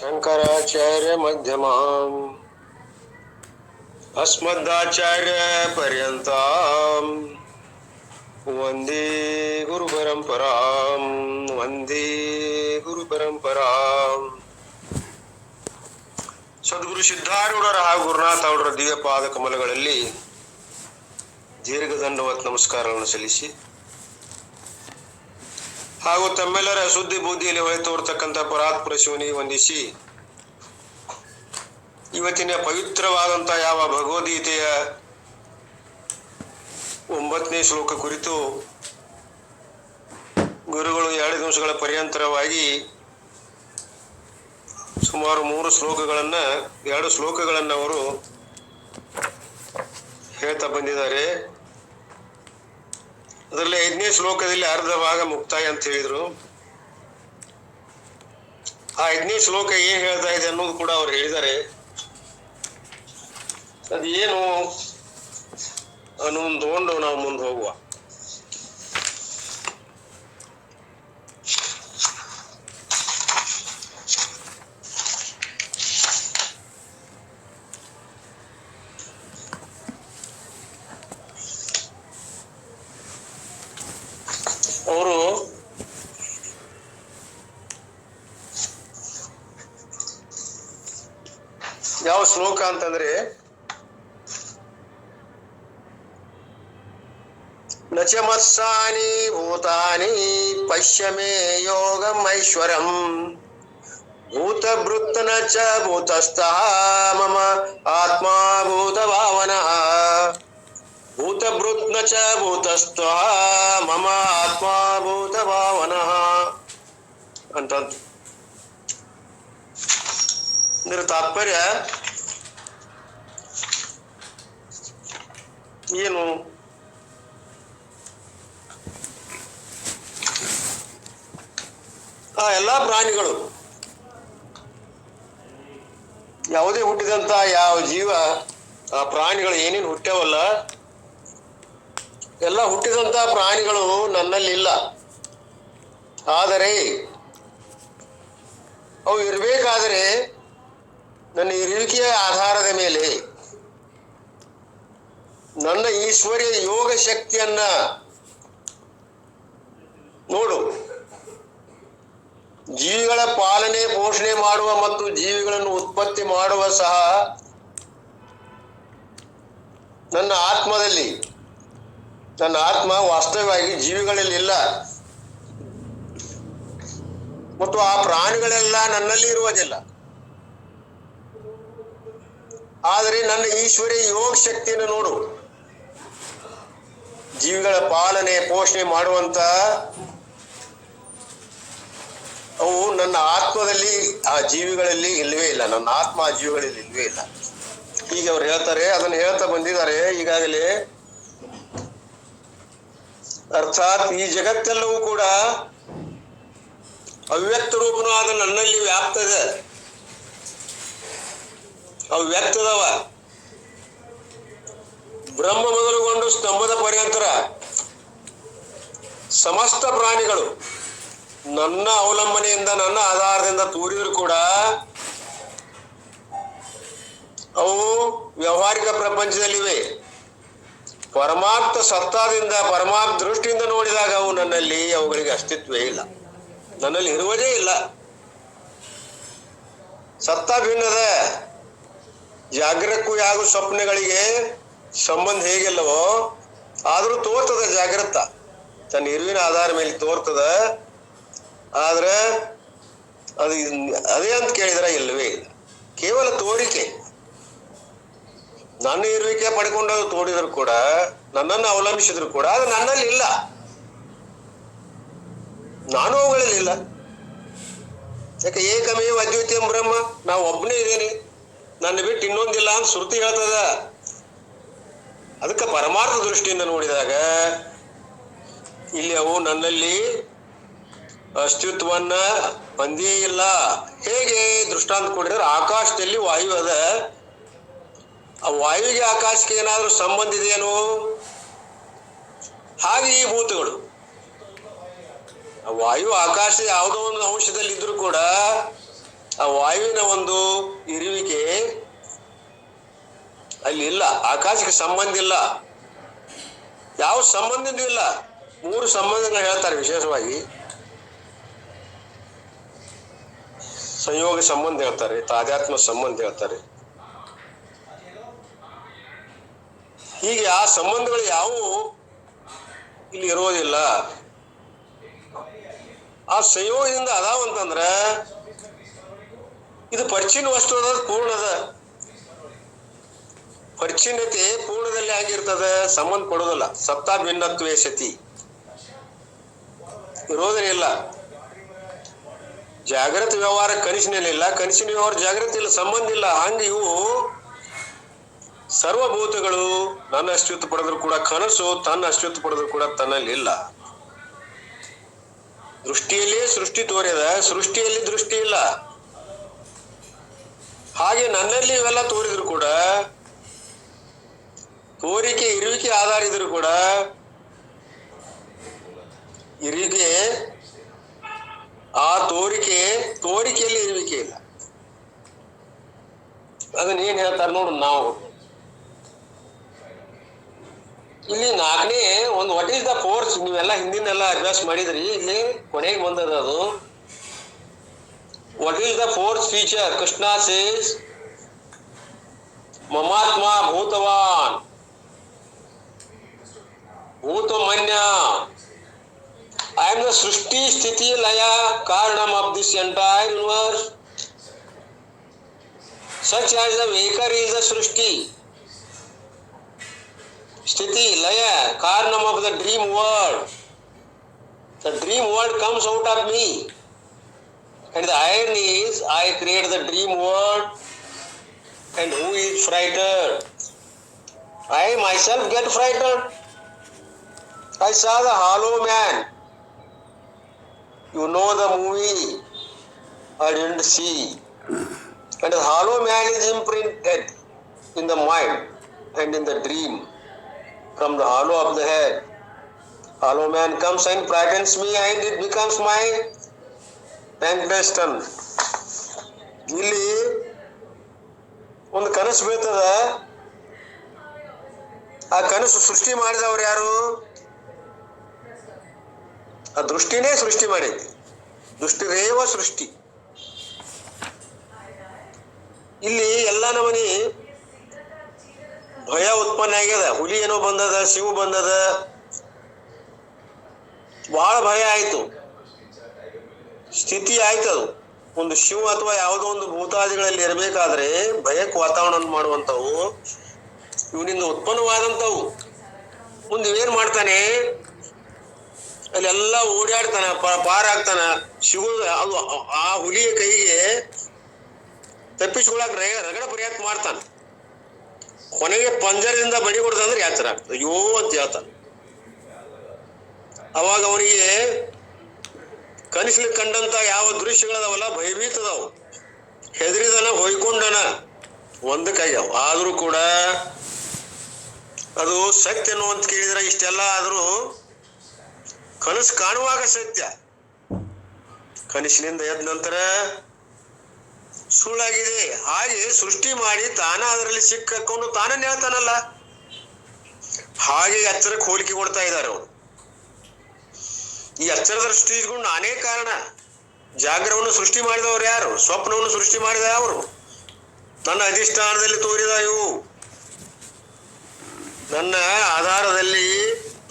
ಶಂಕರಾಚಾರ್ಯ ಮಧ್ಯಮಾಂ ಅಸ್ಮದಾಚಾರ್ಯ ಪರ್ಯಂತಾಂ ವಂದೇ ಗುರು ಪರಂಪರಾಂ ವಂದೇ ಗುರು ಪರಂಪರಾಂ. ಸದ್ಗುರು ಸಿದ್ಧಾರೂಢರ ಹಾಗೂ ಗುರುನಾಥ ಅವರ ದಿವ್ಯ ಪಾದ ಕಮಲಗಳಲ್ಲಿ ದೀರ್ಘದಂಡವತ್ ನಮಸ್ಕಾರಗಳನ್ನು ಸಲ್ಲಿಸಿ ಹಾಗೂ ತಮ್ಮೆಲ್ಲರ ಸುದ್ದಿ ಬುದ್ಧಿಯಲ್ಲಿ ಹೊಳೆ ತೋರ್ತಕ್ಕಂಥ ಪರಾತ್ಪರ ಶಿವನಿಗೆ ವಂದಿಸಿ ಇವತ್ತಿನ ಪವಿತ್ರವಾದಂಥ ಯಾವ ಭಗವದ್ಗೀತೆಯ 9ನೇ ಶ್ಲೋಕ ಕುರಿತು ಗುರುಗಳು 2 ದಿವಸಗಳ ಪರ್ಯಂತರವಾಗಿ ಸುಮಾರು 2 ಶ್ಲೋಕಗಳನ್ನು ಅವರು ಹೇಳ್ತಾ ಬಂದಿದ್ದಾರೆ. ಅದರಲ್ಲಿ 5ನೇ ಶ್ಲೋಕದಲ್ಲಿ ಅರ್ಧ ಭಾಗ ಮುಕ್ತಾಯ ಅಂತ ಹೇಳಿದ್ರು. ಆ 5ನೇ ಶ್ಲೋಕ ಏನ್ ಹೇಳ್ತಾ ಇದೆ ಅನ್ನೋದು ಕೂಡ ಅವ್ರು ಹೇಳಿದ್ದಾರೆ. ಅದೇನು ಅನ್ನೋದನ್ನು ತಗೊಂಡು ನಾವು ಮುಂದೆ ಹೋಗುವ. ಅವರು ಯಾವ ಶ್ಲೋಕ ಅಂತಂದ್ರೆ, ನಚ ಮತ್ಸಾನಿ ಭೂತಾನಿ ಪಶ್ಯ ಮೇ ಯೋಗಂ ಐಶ್ವರಂ ಭೂತಭೃತ್ ನ ಚ ಭೂತಸ್ಥಃ ಮಮ ಆತ್ಮ ಭೂತ ಭಾವನಃ ಭೂತಭೃತ್ ನ ಚ ಭೂತಸ್ಥಃ ಮಮ ಆತ್ಮ ಭೂತ ಭಾವನಃ ಅಂತ. ಇದರ ತಾತ್ಪರ್ಯ ಏನು? ಆ ಎಲ್ಲಾ ಪ್ರಾಣಿಗಳು, ಯಾವುದೇ ಹುಟ್ಟಿದಂತ ಯಾವ ಜೀವ, ಆ ಪ್ರಾಣಿಗಳು ಏನೇನು ಹುಟ್ಟ್ಯಾವಲ್ಲ, ಎಲ್ಲ ಹುಟ್ಟಿದಂತ ಪ್ರಾಣಿಗಳು ನನ್ನಲ್ಲಿ ಇಲ್ಲ. ಆದರೆ ಅವು ಇರಬೇಕಾದರೆ ನನ್ನ ಇರುವಿಕೆಯ ಆಧಾರದ ಮೇಲೆ ನನ್ನ ಈಶ್ವರ್ಯ ಯೋಗ ಶಕ್ತಿಯನ್ನ ನೋಡು. ಜೀವಿಗಳ ಪಾಲನೆ ಪೋಷಣೆ ಮಾಡುವ ಮತ್ತು ಜೀವಿಗಳನ್ನು ಉತ್ಪತ್ತಿ ಮಾಡುವ ಸಹ ನನ್ನ ಆತ್ಮದಲ್ಲಿ, ನನ್ನ ಆತ್ಮ ವಾಸ್ತವವಾಗಿ ಜೀವಿಗಳಲ್ಲಿ ಇಲ್ಲ. ಮತ್ತು ಆ ಪ್ರಾಣಿಗಳೆಲ್ಲ ನನ್ನಲ್ಲಿ ಇರುವುದಿಲ್ಲ. ಆದರೆ ನನ್ನ ಈಶ್ವರ್ಯ ಯೋಗ ಶಕ್ತಿಯನ್ನು ನೋಡು. ಜೀವಿಗಳ ಪಾಲನೆ ಪೋಷಣೆ ಮಾಡುವಂತ ಅವು ನನ್ನ ಆತ್ಮದಲ್ಲಿ, ಆ ಜೀವಿಗಳಲ್ಲಿ ಇಲ್ಲವೇ ಇಲ್ಲ. ನನ್ನ ಆತ್ಮ ಆ ಜೀವಿಗಳಲ್ಲಿ ಇಲ್ಲವೇ ಇಲ್ಲ. ಹೀಗೆ ಅವ್ರು ಹೇಳ್ತಾರೆ. ಅದನ್ನು ಹೇಳ್ತಾ ಬಂದಿದ್ದಾರೆ ಈಗಾಗಲೇ. ಅರ್ಥಾತ್ ಈ ಜಗತ್ತೆಲ್ಲವೂ ಕೂಡ ಅವ್ಯಕ್ತ ರೂಪನೂ ಆದ ನನ್ನಲ್ಲಿ ವ್ಯಾಪ್ತದ, ಅವು ವ್ಯಕ್ತದವ. ಬ್ರಹ್ಮ ಮೊದಲುಗೊಂಡು ಸ್ತಂಭದ ಪರ್ಯಂತರ ಸಮಸ್ತ ಪ್ರಾಣಿಗಳು ನನ್ನ ಅವಲಂಬನೆಯಿಂದ, ನನ್ನ ಆಧಾರದಿಂದ ತೂರಿದ್ರು ಕೂಡ ಅವು ವ್ಯಾವಹಾರಿಕ ಪ್ರಪಂಚದಲ್ಲಿವೆ. ಪರಮಾತ್ಮ ಸತ್ತಾದಿಂದ, ಪರಮಾತ್ಮ ದೃಷ್ಟಿಯಿಂದ ನೋಡಿದಾಗ ಅವು ನನ್ನಲ್ಲಿ, ಅವುಗಳಿಗೆ ಅಸ್ತಿತ್ವವೇ ಇಲ್ಲ, ನನ್ನಲ್ಲಿ ಇರುವುದೇ ಇಲ್ಲ. ಸತ್ತ ಭಿನ್ನದ. ಜಾಗ್ರಕ್ಕೂ ಯಾವ ಸ್ವಪ್ನಗಳಿಗೆ ಸಂಬಂಧ ಹೇಗಿಲ್ಲವೋ, ಆದ್ರೂ ತೋರ್ತದ. ಜಾಗ್ರತ ತನ್ನ ಇರುವಿನ ಆಧಾರ ಮೇಲೆ ತೋರ್ತದ. ಆದ್ರೆ ಅದು ಅದೇ ಅಂತ ಕೇಳಿದ್ರೆ ಇಲ್ಲವೇ ಇಲ್ಲ. ಕೇವಲ ತೋರಿಕೆ. ನನ್ನ ಇರುವಿಕೆ ಪಡ್ಕೊಂಡು ತೋಡಿದ್ರು ಕೂಡ, ನನ್ನನ್ನು ಅವಲಂಬಿಸಿದ್ರು ಕೂಡ ಅದು ನನ್ನಲ್ಲಿ ಇಲ್ಲ. ನಾನು ಅವುಗಳಲ್ಲಿ ಇಲ್ಲ. ಯಾಕೆ? ಏಕಮೇವ ಅದ್ವಿತೀಯಂ ಬ್ರಹ್ಮ. ನಾವು ಒಬ್ಬನೇ ಇದ್ದೇನೆ, ನನ್ನ ಬಿಟ್ಟು ಇನ್ನೊಂದಿಲ್ಲ ಅಂತ ಶ್ರುತಿ ಹೇಳ್ತದ. ಅದಕ್ಕೆ ಪರಮಾರ್ಥ ದೃಷ್ಟಿಯಿಂದ ನೋಡಿದಾಗ ಇಲ್ಲಿ ಅವು ನನ್ನಲ್ಲಿ ಅಸ್ತಿತ್ವವನ್ನ ಹೊಂದೇ ಇಲ್ಲ. ಹೇಗೆ ದೃಷ್ಟಾಂತ ಕೊಡಿದ್ರೆ, ಆಕಾಶದಲ್ಲಿ ವಾಯು ಅದ. ಆ ವಾಯುವಿಗೆ ಆಕಾಶಕ್ಕೆ ಏನಾದ್ರೂ ಸಂಬಂಧ ಇದೆಯೇನೋ? ಹಾಗೆ ಈ ಭೂತಗಳು, ವಾಯು ಆಕಾಶ ಯಾವುದೋ ಒಂದು ಅಂಶದಲ್ಲಿ ಇದ್ರೂ ಕೂಡ ಆ ವಾಯುವಿನ ಒಂದು ಇರುವಿಕೆ ಅಲ್ಲಿ ಇಲ್ಲ. ಆಕಾಶಕ್ಕೆ ಸಂಬಂಧ ಇಲ್ಲ, ಯಾವ ಸಂಬಂಧನೂ ಇಲ್ಲ. 3 ಸಂಬಂಧಗಳನ್ನ ಹೇಳ್ತಾರೆ ವಿಶೇಷವಾಗಿ. ಸಂಯೋಗ ಸಂಬಂಧ ಹೇಳ್ತಾರೆ, ತಾದಾತ್ಮ ಸಂಬಂಧ ಹೇಳ್ತಾರೆ. ಹೀಗೆ ಆ ಸಂಬಂಧಗಳು ಯಾವುವು ಇಲ್ಲಿ ಇರೋದಿಲ್ಲ. ಆ ಸಂಯೋಗದಿಂದ ಅದಾವಂತಂದ್ರ ಇದು ಪರಿಚ್ಛಿನ್ನ ವಸ್ತು ಅದ, ಪೂರ್ಣ ಅದ. ಪರಿಚ್ಛಿನ್ನತೆ ಪೂರ್ಣದಲ್ಲಿ ಆಗಿರ್ತದ, ಸಂಬಂಧ ಪಡೋದಿಲ್ಲ. ಸತ್ತಾ ಭಿನ್ನತ್ವೇ ಸತಿ ಇರೋದೇ ಇಲ್ಲ. ಜಾಗೃತ ವ್ಯವಹಾರ ಕನಸಿನಲ್ಲಿಲ್ಲ, ಕನಸಿನ ವ್ಯವಹಾರ ಜಾಗೃತಿ ಇಲ್ಲ, ಸಂಬಂಧ ಇಲ್ಲ. ಹಂಗ ಇವು ಸರ್ವಭೂತಗಳು ನನ್ನ ಅಸ್ತಿತ್ವ ಪಡೆದ್ರು ಕೂಡ, ಕನಸು ತನ್ನ ಅಸ್ತಿತ್ವ ಪಡೆದ್ರು ಕೂಡ ತನ್ನಲ್ಲಿ ಇಲ್ಲ. ದೃಷ್ಟಿಯಲ್ಲೇ ಸೃಷ್ಟಿ ತೋರಿದ, ಸೃಷ್ಟಿಯಲ್ಲಿ ದೃಷ್ಟಿ ಇಲ್ಲ. ಹಾಗೆ ನನ್ನಲ್ಲಿ ಇವೆಲ್ಲ ತೋರಿದ್ರು ಕೂಡ, ತೋರಿಕೆ ಇರುವಿಕೆ ಆಧಾರ ಇದ್ರು ಕೂಡ, ಇರುವಿಕೆ ಆ ತೋರಿಕೆಯಲ್ಲಿ ಇರುವಿಕೆ ಇಲ್ಲ. ಅದನ್ನ ಏನ್ ಹೇಳ್ತಾರೆ ನೋಡು. ನಾವು ಇಲ್ಲಿ 4ನೇ ಒಂದು ವಾಟ್ ಈಸ್ ದ ಫೋರ್ಸ್, ನೀವೆಲ್ಲ ಹಿಂದಿನೆಲ್ಲ ಅಭ್ಯಾಸ ಮಾಡಿದ್ರಿ. ಇಲ್ಲಿ ಕೊನೆಗೆ ಬಂದದ ಅದು. What is the force feature? Krishna says ಮಮಾತ್ಮ ಭೂತವಾನ್ ಭೂತಮನ್ಯ. I am the Srishti Sthiti Laya Karanam of this entire universe. Such as the Maker is the Srishti. Sthiti Laya Karanam of the dream world. The dream world comes out of me. And the irony is, I create the dream world. And who is frightened? I myself get frightened. I saw the Hollow Man. You know the movie. I didn't see. And the Hollow Man is imprinted in the mind and in the dream from the hollow of the head. Hollow Man comes and frightens me, and it becomes my Pankdeston. ಇಲ್ಲಿ ಒಂದು ಕನಸು ಬೀಳ್ತದ. ಆ ಕನಸು ಸೃಷ್ಟಿ ಮಾಡಿದವ್ರು ಯಾರು? ಆ ದೃಷ್ಟಿನೇ ಸೃಷ್ಟಿ ಮಾಡೈತಿ. ದೃಷ್ಟಿರೇವ ಸೃಷ್ಟಿ. ಇಲ್ಲಿ ಎಲ್ಲ ನಮನಿ ಭಯ ಉತ್ಪನ್ನ ಆಗ್ಯದ. ಹುಲಿ ಏನೋ ಬಂದದ, ಶಿವ ಬಂದದ, ಬಹಳ ಭಯ ಆಯ್ತು, ಸ್ಥಿತಿ ಆಯ್ತದು. ಒಂದು ಶಿವ ಅಥವಾ ಯಾವುದೋ ಒಂದು ಭೂತಾದಿಗಳಲ್ಲಿ ಇರಬೇಕಾದ್ರೆ ಭಯಕ್ಕೆ ವಾತಾವರಣ ಮಾಡುವಂಥವು ಇವನಿಂದ ಉತ್ಪನ್ನವಾದಂಥವು. ಮುಂದೆ ಇವೇನ್ ಮಾಡ್ತಾನೆ? ಅಲ್ಲೆಲ್ಲ ಓಡಾಡ್ತಾನ, ಪಾರಾಗ್ತಾನ. ಶಿವ ಅದು ಆ ಹುಲಿಯ ಕೈಗೆ ತಪ್ಪಿಸ್ಕೊಳಕ್ ರಗಡ ಪ್ರಯತ್ನ ಮಾಡ್ತಾನ. ಕೊನೆಗೆ ಪಂಜರದಿಂದ ಬಡಿ ಹೊಡೆದಂದ್ರೆ ಯಾಚರ ಆಗ್ತದೆ. ಅಯ್ಯೋ ಅಂತ ಹೇಳ್ತಾನೆ. ಅವಾಗ ಅವನಿಗೆ ಕನಸಲ್ಲಿ ಕಂಡಂತ ಯಾವ ದೃಶ್ಯಗಳದಾವಲ್ಲ ಭಯಭೀತದವು. ಹೆದರಿದನ, ಹೊಯ್ಕೊಂಡನ, ಒಂದಕ್ಕಾಗ್ಯಾವ. ಆದ್ರೂ ಕೂಡ ಅದು ಸತ್ಯ ಅನ್ನುವಂತ ಕೇಳಿದ್ರೆ ಇಷ್ಟೆಲ್ಲ ಆದ್ರೂ ಕನಸು ಕಾಣುವಾಗ ಸತ್ಯ, ಕನಸಿನಿಂದ ಎದ್ದ ನಂತರ ಸುಳ್ಳಾಗಿದೆ. ಹಾಗೆ ಸೃಷ್ಟಿ ಮಾಡಿ ತಾನ ಅದರಲ್ಲಿ ಸಿಕ್ಕಾಕೊಂಡು ತಾನೇ ಹೇಳ್ತಾನಲ್ಲ. ಹಾಗೆ ಎಚ್ಚರಕ್ಕೆ ಹೋಲಿಕೆ ಕೊಡ್ತಾ ಇದ್ದಾರೆ ಅವರು. ಈ ಎಚ್ಚರ ದೃಷ್ಟಿ ಇಟ್ಕೊಂಡು ನಾನೇ ಕಾರಣ. ಜಾಗ್ರವನ್ನು ಸೃಷ್ಟಿ ಮಾಡಿದವರು ಯಾರು? ಸ್ವಪ್ನವನ್ನು ಸೃಷ್ಟಿ ಮಾಡಿದ ಅವರು. ನನ್ನ ಅಧಿಷ್ಠಾನದಲ್ಲಿ ತೋರಿದ ಇವು. ನನ್ನ ಆಧಾರದಲ್ಲಿ,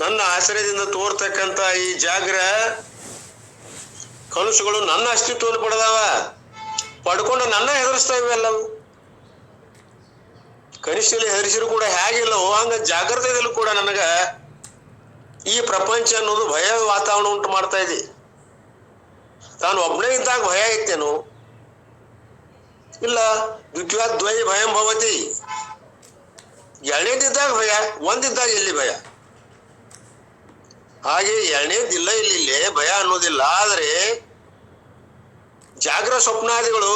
ನನ್ನ ಆಶ್ರಯದಿಂದ ತೋರ್ತಕ್ಕಂಥ ಈ ಜಾಗ್ರ ಕನಸುಗಳು ನನ್ನ ಅಸ್ತಿತ್ವವನ್ನು ಪಡೆದವ, ಪಡ್ಕೊಂಡು ನನ್ನ ಹೆದರಿಸ್ತಾ ಇವೆಲ್ಲವು. ಕನಿಷ್ಠಲ್ಲಿ ಹೆದರಿಸಿರು ಕೂಡ ಹೇಗಿಲ್ಲವೋ ಹಂಗ ಜಾಗ್ರತೆಯಲ್ಲೂ ಕೂಡ ನನಗ ಈ ಪ್ರಪಂಚ ಅನ್ನೋದು ಭಯ ವಾತಾವರಣ ಉಂಟು ಮಾಡ್ತಾ ಇದೆ. ತಾನು ಒಬ್ಬನೇ ಇದ್ದಾಗ ಭಯ ಐತೇನು? ಇಲ್ಲ. ದ್ವಿತೀಯದ್ವಯ ಭಯಂ ಭವತಿ. ಎರಡನೇದಿದ್ದಾಗ ಭಯ, ಒಂದಿದ್ದಾಗ ಎಲ್ಲಿ ಭಯ? ಹಾಗೆ ಎರಡನೇದಿಲ್ಲ, ಇಲ್ಲಿ ಭಯ ಅನ್ನೋದಿಲ್ಲ. ಆದರೆ ಜಾಗ್ರ ಸ್ವಪ್ನಾದಿಗಳು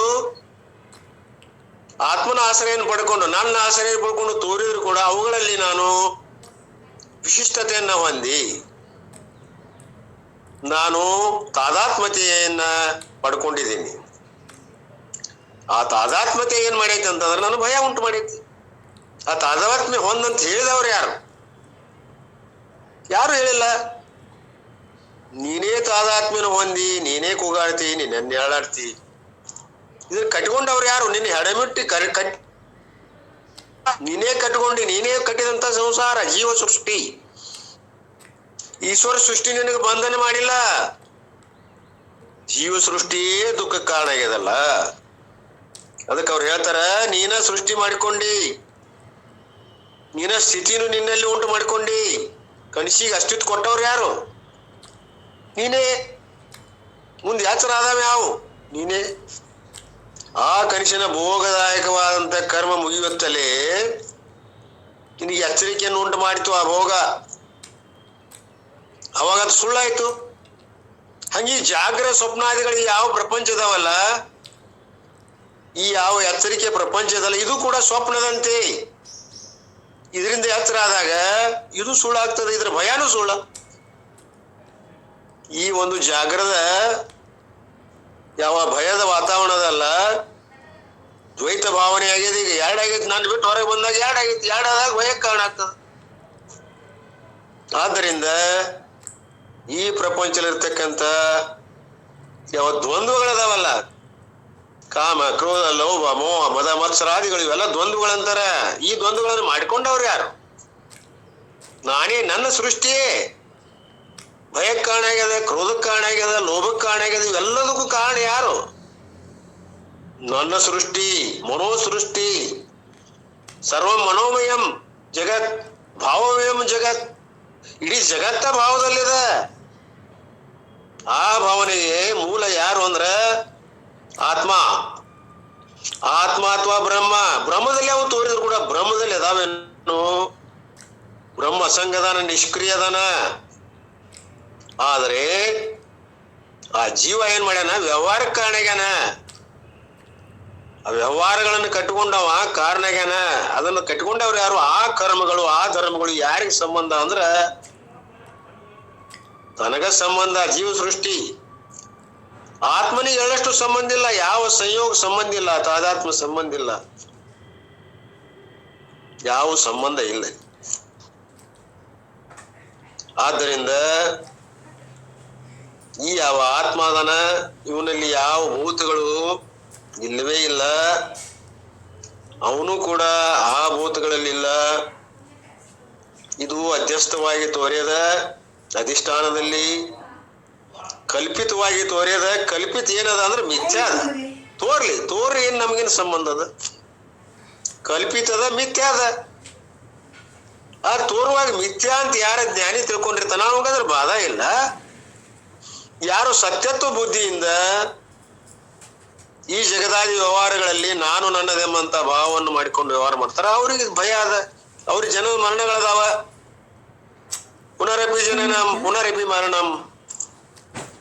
ಆತ್ಮನ ಆಶ್ರಯನ್ನು ಪಡ್ಕೊಂಡು, ನನ್ನ ಆಶ್ರಯ ಪಡ್ಕೊಂಡು ತೋರಿದ್ರು ಕೂಡ ಅವುಗಳಲ್ಲಿ ನಾನು ವಿಶಿಷ್ಟತೆಯನ್ನ ಹೊಂದಿ ನಾನು ತಾದಾತ್ಮತೆಯನ್ನ ಪಡ್ಕೊಂಡಿದ್ದೀನಿ. ಆ ತಾದಾತ್ಮ್ಯತೆ ಏನ್ ಮಾಡೈತಿ ಅಂತಂದ್ರೆ ನಾನು ಭಯ ಉಂಟು ಮಾಡೈತಿ. ಆ ತಾದಾತ್ಮ್ಯ ಹೊಂದಂತ ಹೇಳಿದವ್ರು ಯಾರು? ಯಾರು ಹೇಳಿಲ್ಲ. ನೀನೇ ತಾದಾತ್ಮ್ಯನ ಹೊಂದಿ, ನೀನೇ ಕೂಗಾಡ್ತಿ, ನೀನೆ ಹೇಳಾಡ್ತಿ. ಇದನ್ನ ಕಟ್ಕೊಂಡವ್ರು ಯಾರು? ನಿನ್ನ ಹೆಡಮಿಟ್ಟಿ ನೀನೇ ಕಟ್ಕೊಂಡಿ, ನೀನೇ ಕಟ್ಟಿದಂತ ಸಂಸಾರ, ಜೀವ ಸೃಷ್ಟಿ. ಈಶ್ವರ ಸೃಷ್ಟಿ ನಿನಗೆ ಬಂಧನ ಮಾಡಿಲ್ಲ. ಜೀವ ಸೃಷ್ಟಿಯೇ ದುಃಖ ಕಾರಣ ಆಗ್ಯದಲ್ಲ. ಅದಕ್ಕೆ ಅವ್ರು ಹೇಳ್ತಾರ, ನೀನ ಸೃಷ್ಟಿ ಮಾಡಿಕೊಂಡಿ, ನೀನ ಸ್ಥಿತಿನೂ ನಿನ್ನಲ್ಲಿ ಉಂಟು ಮಾಡಿಕೊಂಡಿ. ಕನಸಿಗೆ ಅಸ್ತಿತ್ವ ಕೊಟ್ಟವ್ರು ಯಾರು? ನೀನೇ. ಮುಂದೆ ಎಚ್ಚರ ಆದಾವ ಯಾವ? ನೀನೇ. ಆ ಕನಸಿನ ಭೋಗದಾಯಕವಾದಂತ ಕರ್ಮ ಮುಗಿಯುತ್ತಲೇ ನಿನಗೆ ಎಚ್ಚರಿಕೆಯನ್ನು ಉಂಟು ಮಾಡಿತು ಆ ಭೋಗ. ಅವಾಗ ಅದು ಸುಳ್ಳಾಯ್ತು. ಹಂಗೆ ಜಾಗ್ರ ಸ್ವಪ್ನಾದಿಗಳಿಗೆ ಯಾವ ಪ್ರಪಂಚ ಇದಾವಲ್ಲ, ಈ ಯಾವ ಎಚ್ಚರಿಕೆ ಪ್ರಪಂಚದಲ್ಲ, ಇದು ಕೂಡ ಸ್ವಪ್ನದಂತೆ. ಇದರಿಂದ ಎಚ್ಚರ ಆದಾಗ ಇದು ಸುಳ್ಳಾಗ್ತದೆ, ಇದ್ರ ಭಯಾನೂ ಸುಳ್ಳ. ಈ ಒಂದು ಜಾಗ್ರದ ಯಾವ ಭಯದ ವಾತಾವರಣದಲ್ಲ, ದ್ವೈತ ಭಾವನೆ ಆಗ್ಯದ. ಈಗ ಎರಡಾಗೈತಿ, ನಾನು ಬಿಟ್ಟು ಹೊರಗೆ ಬಂದಾಗ ಎರಡಾಗೈತಿ, ಎರಡಾದಾಗ ಭಯಕ್ಕೆ ಕಾರಣ ಆಗ್ತದೆ. ಆದ್ದರಿಂದ ಈ ಪ್ರಪಂಚದಲ್ಲಿರ್ತಕ್ಕಂಥ ಯಾವ ದ್ವಂದ್ವಗಳದಾವಲ್ಲ, ಕಾಮ, ಕ್ರೋಧ, ಲೋಭ, ಮೋಹ, ಮದ, ಮತ್ಸರಾದಿಗಳು, ಇವೆಲ್ಲ ದ್ವಂದ್ವಗಳಂತಾರ. ಈ ದ್ವಂದ್ವಗಳನ್ನು ಮಾಡಿಕೊಂಡವ್ರು ಯಾರು? ನಾನೇ, ನನ್ನ ಸೃಷ್ಟಿಯೇ ಭಯಕ್ಕೆ ಕಾರಣ ಆಗ್ಯದ, ಕ್ರೋಧಕ್ಕೆ ಕಾರಣ ಆಗ್ಯದ, ಲೋಭಕ್ಕೆ ಕಾರಣ ಆಗ್ಯದ. ಇವೆಲ್ಲದಕ್ಕೂ ಕಾರಣ ಯಾರು? ನನ್ನ ಸೃಷ್ಟಿ, ಮನೋಸೃಷ್ಟಿ. ಸರ್ವ ಮನೋಮಯಂ ಜಗತ್, ಭಾವಮಯಂ ಜಗತ್. ಇಡೀ ಜಗತ್ತ ಭಾವದಲ್ಲಿದೆ. ಆ ಭಾವನೆಗೆ ಮೂಲ ಯಾರು ಅಂದ್ರ ಆತ್ಮ. ಆತ್ಮ ಅಥವಾ ಬ್ರಹ್ಮ. ಬ್ರಹ್ಮದಲ್ಲಿ ಅವು ತೋರಿದ್ರು ಕೂಡ ಬ್ರಹ್ಮದಲ್ಲಿ ಅದಾವೇನು? ಬ್ರಹ್ಮ ಅಸಂಗದಾನ, ನಿಷ್ಕ್ರಿಯದಾನ. ಆದರೆ ಆ ಜೀವ ಏನ್ ಮಾಡ್ಯಾನ? ವ್ಯವಹಾರಕ್ಕೆ ಕಾರಣಗ್ಯಾನ. ಆ ವ್ಯವಹಾರಗಳನ್ನು ಕಟ್ಟಿಕೊಂಡವ ಕಾರಣಗ್ಯಾನ. ಅದನ್ನು ಕಟ್ಟಿಕೊಂಡವ್ರು ಯಾರು? ಆ ಕರ್ಮಗಳು, ಆ ಧರ್ಮಗಳು ಯಾರಿಗೆ ಸಂಬಂಧ ಅಂದ್ರ ತನಗ ಸಂಬಂಧ. ಜೀವ ಸೃಷ್ಟಿ ಆತ್ಮನಿಗೆ ಎಳ್ಳಷ್ಟು ಸಂಬಂಧ ಇಲ್ಲ, ಯಾವ ಸಂಯೋಗ ಸಂಬಂಧ ಇಲ್ಲ, ತಾದಾತ್ಮ ಸಂಬಂಧ ಇಲ್ಲ, ಯಾವ ಸಂಬಂಧ ಇಲ್ಲ. ಆದ್ದರಿಂದ ಈ ಯಾವ ಆತ್ಮ ಅದನ, ಇವನಲ್ಲಿ ಯಾವ ಭೂತಗಳು ಇಲ್ಲವೇ ಇಲ್ಲ. ಅವನು ಕೂಡ ಆ ಭೂತಗಳಲ್ಲಿಲ್ಲ. ಇದು ಅಧ್ಯಸ್ಥವಾಗಿ ತೋರ್ಯದ, ಅಧಿಷ್ಠಾನದಲ್ಲಿ ಕಲ್ಪಿತವಾಗಿ ತೋರ್ಯದ. ಕಲ್ಪಿತ ಏನದ ಅಂದ್ರೆ ಮಿಥ್ಯಾ ಅದ. ತೋರ್ಲಿ ಏನ್ ನಮಗೇನು ಸಂಬಂಧ ಅದ? ಕಲ್ಪಿತದ, ಮಿಥ್ಯಾ ಅದ. ಆ ತೋರುವಾಗ ಮಿಥ್ಯಾ ಅಂತ ಯಾರ ಜ್ಞಾನಿ ತಿಳ್ಕೊಂಡಿರ್ತಾನ ಅವಾಗಂದ್ರೆ ಬಾಧ ಇಲ್ಲ. ಯಾರು ಸತ್ಯತ್ವ ಬುದ್ಧಿಯಿಂದ ಈ ಜಗದಾದಿ ವ್ಯವಹಾರಗಳಲ್ಲಿ ನಾನು ನನ್ನದೆಂಬಂತ ಭಾವವನ್ನು ಮಾಡಿಕೊಂಡು ವ್ಯವಹಾರ ಮಾಡ್ತಾರ, ಅವ್ರಿಗೆ ಭಯ ಅದ. ಅವ್ರಿಗೆ ಜನದ ಮರಣಗಳದಾವ. ಪುನರಪಿ ಜನನಂ ಪುನರಪಿ ಮರಣಂ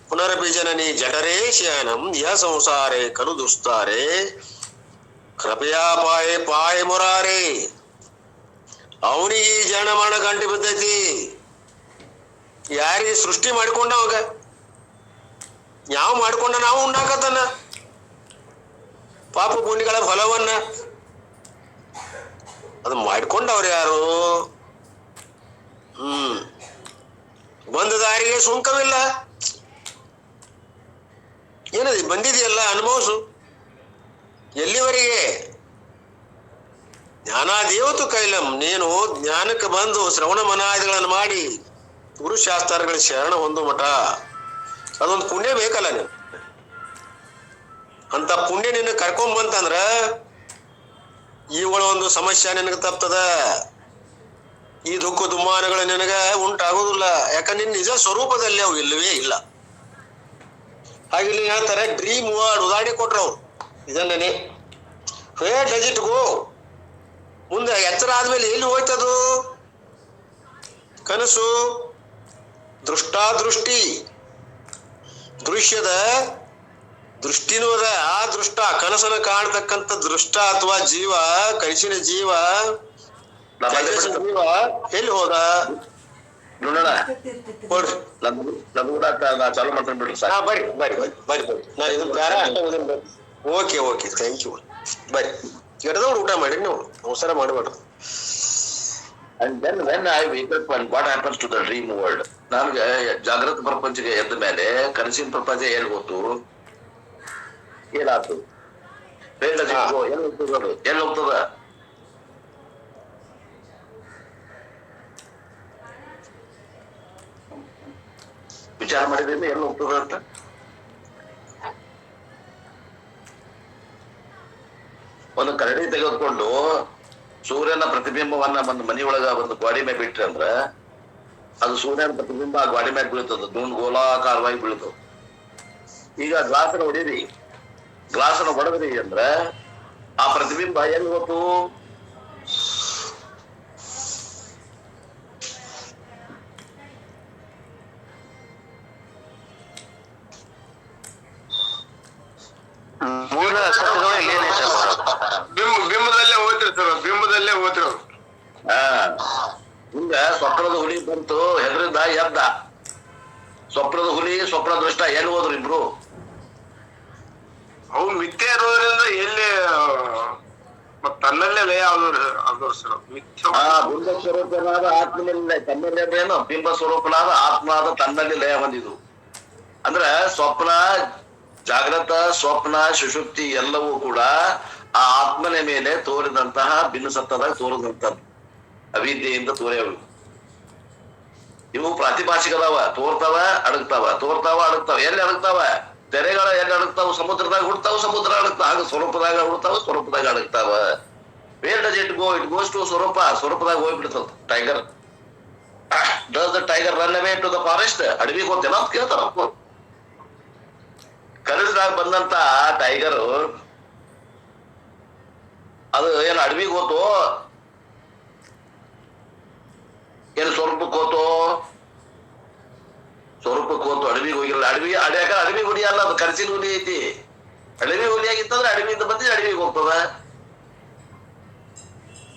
ಪುನರಪಿ ಜನನಿ ಜಠರೇ ಶಯನಂ ಯ ಸಂಸಾರೇ ಖಲು ದುಸ್ತಾರೆ ಕೃಪಯಾ ಪಾಯೆ ಪಾಯೆ ಮುರಾರೆ. ಅವನಿಗೆ ಜನ ಮರಣ ಗಂಟೆ ಬಿದ್ದೈತಿ. ಯಾರಿಗೆ ಸೃಷ್ಟಿ ಮಾಡಿಕೊಂಡ ಅವಾಗ ಯಾವ ಮಾಡ್ಕೊಂಡ ನಾವು ಉಂಡಾಕತ್ತಾನ ಪಾಪ ಪುಣ್ಯಗಳ ಫಲವನ್ನ. ಅದು ಮಾಡ್ಕೊಂಡವ್ರು ಯಾರು? ಬಂದ ದಾರಿಗೆ ಸುಂಕವಿಲ್ಲ. ಏನದು ಬಂದಿದೆಯಲ್ಲ ಅನುಭವಿಸು. ಎಲ್ಲಿವರೆಗೆ? ಜ್ಞಾನಾದೇವತು ಕೈಲಂ. ನೀನು ಜ್ಞಾನಕ್ಕೆ ಬಂದು ಶ್ರವಣ ಮನಾದಿಗಳನ್ನು ಮಾಡಿ ಗುರುಶಾಸ್ತ್ರಗಳ ಶರಣ ಹೊಂದು ಮಠ. ಅದೊಂದು ಪುಣ್ಯ ಬೇಕಲ್ಲ. ನೀನು ಅಂತ ಪುಣ್ಯ ನಿನ್ನ ಕರ್ಕೊಂಡ್ ಬಂತಂದ್ರ ಇವುಗಳ ಒಂದು ಸಮಸ್ಯೆ ನಿನಗೆ ತಪ್ತದ. ಈ ದುಃಖ ದುಮ್ಮಾನಗಳು ನಿನಗ ಉಂಟಾಗೋದಿಲ್ಲ. ಯಾಕಂದ್ರೆ ನಿನ್ನ ನಿಜ ಸ್ವರೂಪದಲ್ಲಿ ಅವು ಇಲ್ಲವೇ ಇಲ್ಲ. ಹಾಗೆ ಇಲ್ಲಿ ಹೇಳ್ತಾರೆ, ಡ್ರೀಮ್ ವರ್ಡ್ ಉದಾಹರಣೆ ಕೊಟ್ರವ್ರು. ಇದನ್ನೇ ವೇರ್ ಡಸ್ ಇಟ್ ಗೋ? ಮುಂದೆ ಎಚ್ಚರ ಆದ್ಮೇಲೆ ಎಲ್ಲಿ ಹೋಯ್ತದು? ಕನಸು ದೃಷ್ಟಾದೃಷ್ಟಿ, ದೃಶ್ಯದ ದೃಷ್ಟಿನೂ ಅದ. ಆ ದೃಷ್ಟ ಕನಸನ ಕಾಣ್ತಕ್ಕಂಥ ದೃಷ್ಟ ಅಥವಾ ಜೀವ, ಕನಸಿನ ಜೀವ ಜೀವ ಎಲ್ಲಿ ಹೋದ ನೋಡೋಣ. ನೋಡ್ರಿ. ನಮ್ದು ಕೂಡ ಚಾಲು ಮಾಡ್ಕೊಂಡು ಬಿಡ್ರಿ. ಬರ್ರಿ ಬರ್ರಿ ಬರ್ರಿ ಬರ್ರಿ ಬರ್ರಿ. ನಾನು ಇದನ್ನ ಬೇರೆ ಅಷ್ಟ ಓಕೆ ಓಕೆ ಥ್ಯಾಂಕ್ ಯು. ಬರ್ರಿ ಗಿಡದವ್ರು ಊಟ ಮಾಡಿ ನೀವು ಅವಸರ ಮಾಡಬೇಡ್ರಿ. And then I wake up and what happens to the dream world? ನನ್ಗೆ ಜಾಗೃತ ಪ್ರಪಂಚಕ್ಕೆ ಎದ್ದ ಮೇಲೆ ಕನಸಿನ ಪ್ರಪಂಚ ಎಲ್ಲಿ ಹೋತು, ಏನಾಯ್ತು, ಎಲ್ಲಿ ಹೋಗ್ತದ ವಿಚಾರ ಮಾಡಿದ್ರಿಂದ ಎಲ್ಲಿ ಹೋಗ್ತದ ಅಂತ. ಒಂದು ಕರಡಿ ತೆಗೆದುಕೊಂಡು ಸೂರ್ಯನ ಪ್ರತಿಬಿಂಬವನ್ನ ಒಂದು ಮನೆಯೊಳಗ ಒಂದು ಗಾಡಿ ಮೇಲೆ ಬಿಟ್ರಿ ಅಂದ್ರ ಅದು ಸೂರ್ಯನ ಪ್ರತಿಬಿಂಬ ಆ ಗಾಡಿ ಮೇಲೆ ಬೀಳ್ತದ, ನೂನ್ ಗೋಲಾಕಾರವಾಗಿ ಬೀಳ್ತದ. ಈಗ ಗ್ಲಾಸನ ಹೊಡೀರಿ, ಗ್ಲಾಸನ ಹೊಡೆದ್ರಿ ಅಂದ್ರ ಆ ಪ್ರತಿಬಿಂಬ ಎಲ್ಲಿ ಹೋತು, ಮೂಲ ಸತ್ಯಗಳು ಏನೇ ಸರ್? ಬಿಂಬದಲ್ಲೇ ಹೋಗ್ತಿರ್ ಸರ್, ಬಿಂಬದಲ್ಲೇ ಹೋಗ್ತಿರ್. ಹಿಂಗ ಸ್ವಪ್ನದ ಹುಲಿ ಬಂತು, ಹೆದರಿಂದ ಎದ್ದ. ಸ್ವಪ್ನದ ಹುಲಿ ಸ್ವಪ್ನ ದೃಷ್ಟ ಎಲ್ಲಿ ಹೋದ್ರು ಇಬ್ರು? ಅವು ಮಿಥ್ಯೆ ಇರೋದ್ರಿಂದ ಎಲ್ಲಿ ತನ್ನಲ್ಲೇ ಲಯ ಆದವ್ರು ಸರ್. ಮಿಥ್ಯ ಬಿಂಬ ಸ್ವರೂಪನಾದ ಆತ್ಮನಲ್ಲಿ ತನ್ನಲ್ಲಿ ಅಂದ್ರೇನು? ಬಿಂಬ ಸ್ವರೂಪನಾದ ಆತ್ಮನಾದ ತನ್ನಲ್ಲಿ ಲಯ ಹೊಂದಿದು. ಅಂದ್ರ ಸ್ವಪ್ನ, ಜಾಗ್ರತ, ಸ್ವಪ್ನ, ಸುಷುಪ್ತಿ ಎಲ್ಲವೂ ಕೂಡ ಆ ಆತ್ಮನ ಮೇಲೆ ತೋರಿದಂತಹ ಭಿನ್ನಸತ್ತದಾಗ ತೋರಿದಂತದ್ದು, ಅವಿದ್ಯೆಯಿಂದ ತೋರ್ಯವು. ಇವು ಪ್ರಾತಿಭಾಷಿಕ ಅದಾವ, ತೋರ್ತಾವ ಅಡಗ್ತಾವ, ತೋರ್ತಾವ ಅಡಗ್ತಾವ. ಎಲ್ಲಿ ಅಡಗ್ತಾವ? ತೆರೆಗಳ ಎಲ್ಲಿ ಅಡಗ್ತಾವ? ಸಮುದ್ರದಾಗ ಹುಡ್ತಾವ, ಸಮುದ್ರ ಅಡಗ್ತಾವ. ಹಾಗೆ ಸ್ವರೂಪದಾಗ ಹುಡ್ತಾವ, ಸ್ವರೂಪದಾಗ ಅಡಗ್ತಾವ. Where does it go? It goes to swarupa. ಸ್ವರೂಪದಾಗ ಹೋಗ್ಬಿಡ್ತದ. Tiger, does the tiger run away to the forest? ಅಡವಿಗೆ ಹೋಗ್ತೇನ ಅಂತ ಕೇಳ್ತಾರ. ಕನಸಿನಾಗ ಬಂದಂತ ಟೈಗರ್ ಅದು ಏನು ಅಡವಿಗೆ ಹೋತೋ ಏನು ಸ್ವರೂಪಕ್ಕೆ ಹೋತೋ? ಸ್ವರೂಪಕ್ಕೆ ಹೋತು, ಅಡವಿಗೆ ಹೋಗಿರಲ್ಲ. ಅಡವಿಗೆ ಹುಲಿ ಅಲ್ಲ, ಅದು ಕನಸಿನ ಹುಲಿ ಐತಿ. ಅಡವಿ ಹುಲಿ ಆಗಿತ್ತಂದ್ರೆ ಅಡವಿಯಿಂದ ಬಂದಿದ್ದು ಅಡವಿಗೆ ಹೋಗ್ತದ.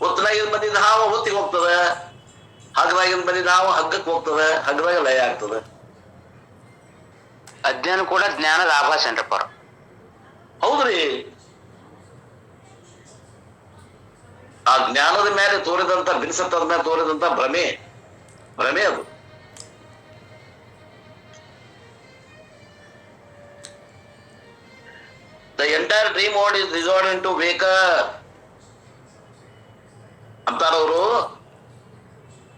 ಹೊತ್ತನಾಗಿಂದ ಬಂದಿದ್ದ ಹಾವು ಹೊತ್ತಿಗೆ ಹೋಗ್ತದ, ಹಗ್ಗದಾಗಿಂದ ಬಂದಿದ್ದ ಹಾವು ಹಗ್ಗಕ್ಕೆ ಹೋಗ್ತದ, ಹಗ್ಗದಾಗ ಲಯ ಆಗ್ತದ. ಅಧ್ಯಯನ ಕೂಡ ಜ್ಞಾನದ ಆಭಾಸ ಏನ್ರಪ್ಪ? ಹೌದ್ರಿ. ಆ ಜ್ಞಾನದ ಮೇಲೆ ತೋರಿದಂತ, ಬಿನ್ಸತ್ತದ ಮೇಲೆ ತೋರಿದಂತ ಭ್ರಮೆ ಅದು. The entire dream world is resolve in to waker ಅಂತಾರವರು.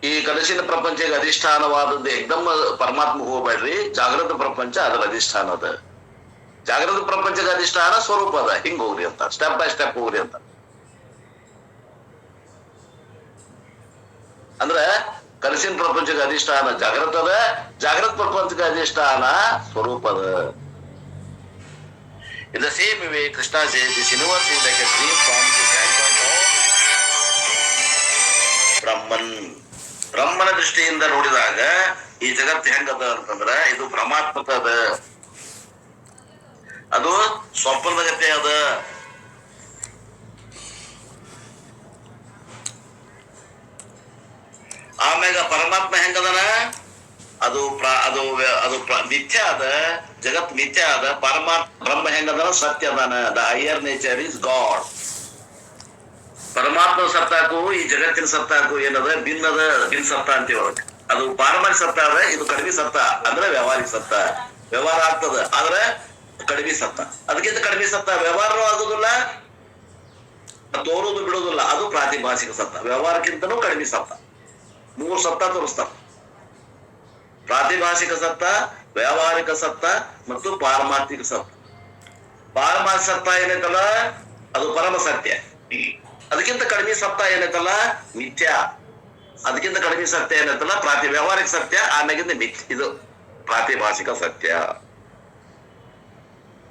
ಈ ಕನಸಿನ ಪ್ರಪಂಚಕ್ಕೆ ಅಧಿಷ್ಠಾನವಾದದ್ದು ಏಕದಮ್ ಪರಮಾತ್ಮ ಹೋಗ್ಬೇಡ್ರಿ. ಜಾಗೃತ ಪ್ರಪಂಚ ಅದರ ಅಧಿಷ್ಠಾನ ಅದ. ಜಾಗೃತ ಪ್ರಪಂಚದ ಅಧಿಷ್ಠಾನ ಸ್ವರೂಪ ಅದ. ಹಿಂಗ್ ಹೋಗ್ರಿ ಅಂತ, ಸ್ಟೆಪ್ ಬೈ ಸ್ಟೆಪ್ ಹೋಗ್ರಿ ಅಂತ. ಅಂದ್ರ ಕನಸಿನ ಪ್ರಪಂಚಕ್ಕೆ ಅಧಿಷ್ಠಾನ ಜಾಗೃತ ಅದ, ಜಾಗೃತ ಪ್ರಪಂಚಕ್ಕೆ ಅಧಿಷ್ಠಾನ ಸ್ವರೂಪ ಅದ. In the same way, Krishna says, this universe is like a dream from the standpoint of ಬ್ರಹ್ಮನ್. ಬ್ರಹ್ಮನ ದೃಷ್ಟಿಯಿಂದ ನೋಡಿದಾಗ ಈ ಜಗತ್ತು ಹೆಂಗದ ಅಂತಂದ್ರ ಇದು ಭ್ರಮಾತ್ಮಕ ಅದ, ಅದು ಸ್ವಪ್ನದ ಗತೆ ಅದ. ಆಮ್ಯಾಗ ಪರಮಾತ್ಮ ಹೆಂಗದನ? ಅದು ಮಿಥ್ಯ ಅದ, ಜಗತ್ ಮಿಥ್ಯ ಅದ. ಬ್ರಹ್ಮ ಹೆಂಗದನ? ಸತ್ಯ ಅದಾನ. The higher nature is god. ಪರಮಾತ್ಮ ಸತ್ತಾಕು ಈ ಜಗತ್ತಿನ ಸತ್ತಾಕು ಏನದ? ಭಿನ್ನದ, ಭಿನ್ ಸತ್ತ ಅಂತೀವ. ಅದು ಪಾರಮಾರ್ಥಿಕ ಸತ್ತ ಅದ, ಇದು ಕಡಿಮೆ ಸತ್ತ ಅಂದ್ರೆ ವ್ಯವಹಾರಿಕ ಸತ್ತ. ವ್ಯವಹಾರ ಆಗ್ತದ ಆದ್ರೆ ಕಡಿಮೆ ಸತ್ತ. ಅದಕ್ಕಿಂತ ಕಡಿಮೆ ಸತ್ತ ವ್ಯವಹಾರ ಆಗುದಿಲ್ಲ, ತೋರುದು ಬಿಡುದಿಲ್ಲ, ಅದು ಪ್ರಾತಿಭಾಷಿಕ ಸತ್ತ. ವ್ಯವಹಾರಕ್ಕಿಂತನೂ ಕಡಿಮೆ ಸತ್ತ. 3 ಸತ್ತ ತೋರಿಸ್ತಾರ: ಪ್ರಾತಿಭಾಷಿಕ ಸತ್ತ, ವ್ಯಾವಹಾರಿಕ ಸತ್ತ ಮತ್ತು ಪಾರಮಾರ್ಥಿಕ ಸತ್ತ. ಪಾರಮಾರ್ಥಿಕ ಸತ್ತ ಏನೈತಲ್ಲ ಅದು ಪರಮ ಸತ್ಯ. ಅದಕ್ಕಿಂತ ಕಡಿಮೆ ಸತ್ತ ಏನೈತಲ್ಲ ಮಿಥ್ಯ. ಅದಕ್ಕಿಂತ ಕಡಿಮೆ ಸತ್ಯ ಏನೈತಲ್ಲ ವ್ಯಾವಹಾರಿಕ ಸತ್ಯ. ಆಮ್ಯಾಗಿಂದ ಇದು ಪ್ರಾತಿಭಾಷಿಕ ಸತ್ಯ.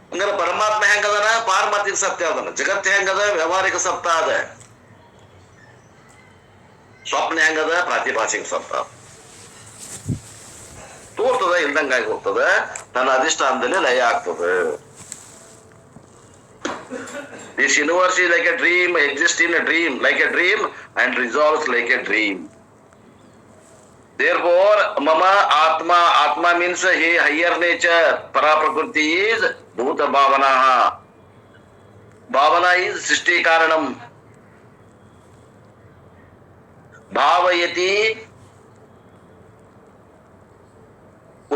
ಹಂಗಾರೆ ಪರಮಾತ್ಮ ಹೆಂಗದನ? ಪಾರಮಾರ್ಥಿಕ ಸತ್ಯ ಅದನ. ಜಗತ್ತು ಹೆಂಗದ? ವ್ಯಾವಹಾರಿಕ ಸತ್ತ ಅದ. ಸ್ವಪ್ನ ಹೆಂಗದ? ಪ್ರಾತಿಭಾಷಿಕ ಸತ್ತ. ತೋರ್ತದ, ಇಲ್ದಂಗಾಗಿ ಹೋಗ್ತದ, ತನ್ನ ಅಧಿಷ್ಠಾನದಲ್ಲಿ ಲಯ ಆಗ್ತದೆ. This universe is like a dream, exists in a dream, like a dream, and resolves like a dream. Therefore, mama atma means higher nature. Para prakriti is bhuta bhavanaha. is ಸೃಷ್ಟಿ ಕಾರಣಂ. ಭಾವಯತಿ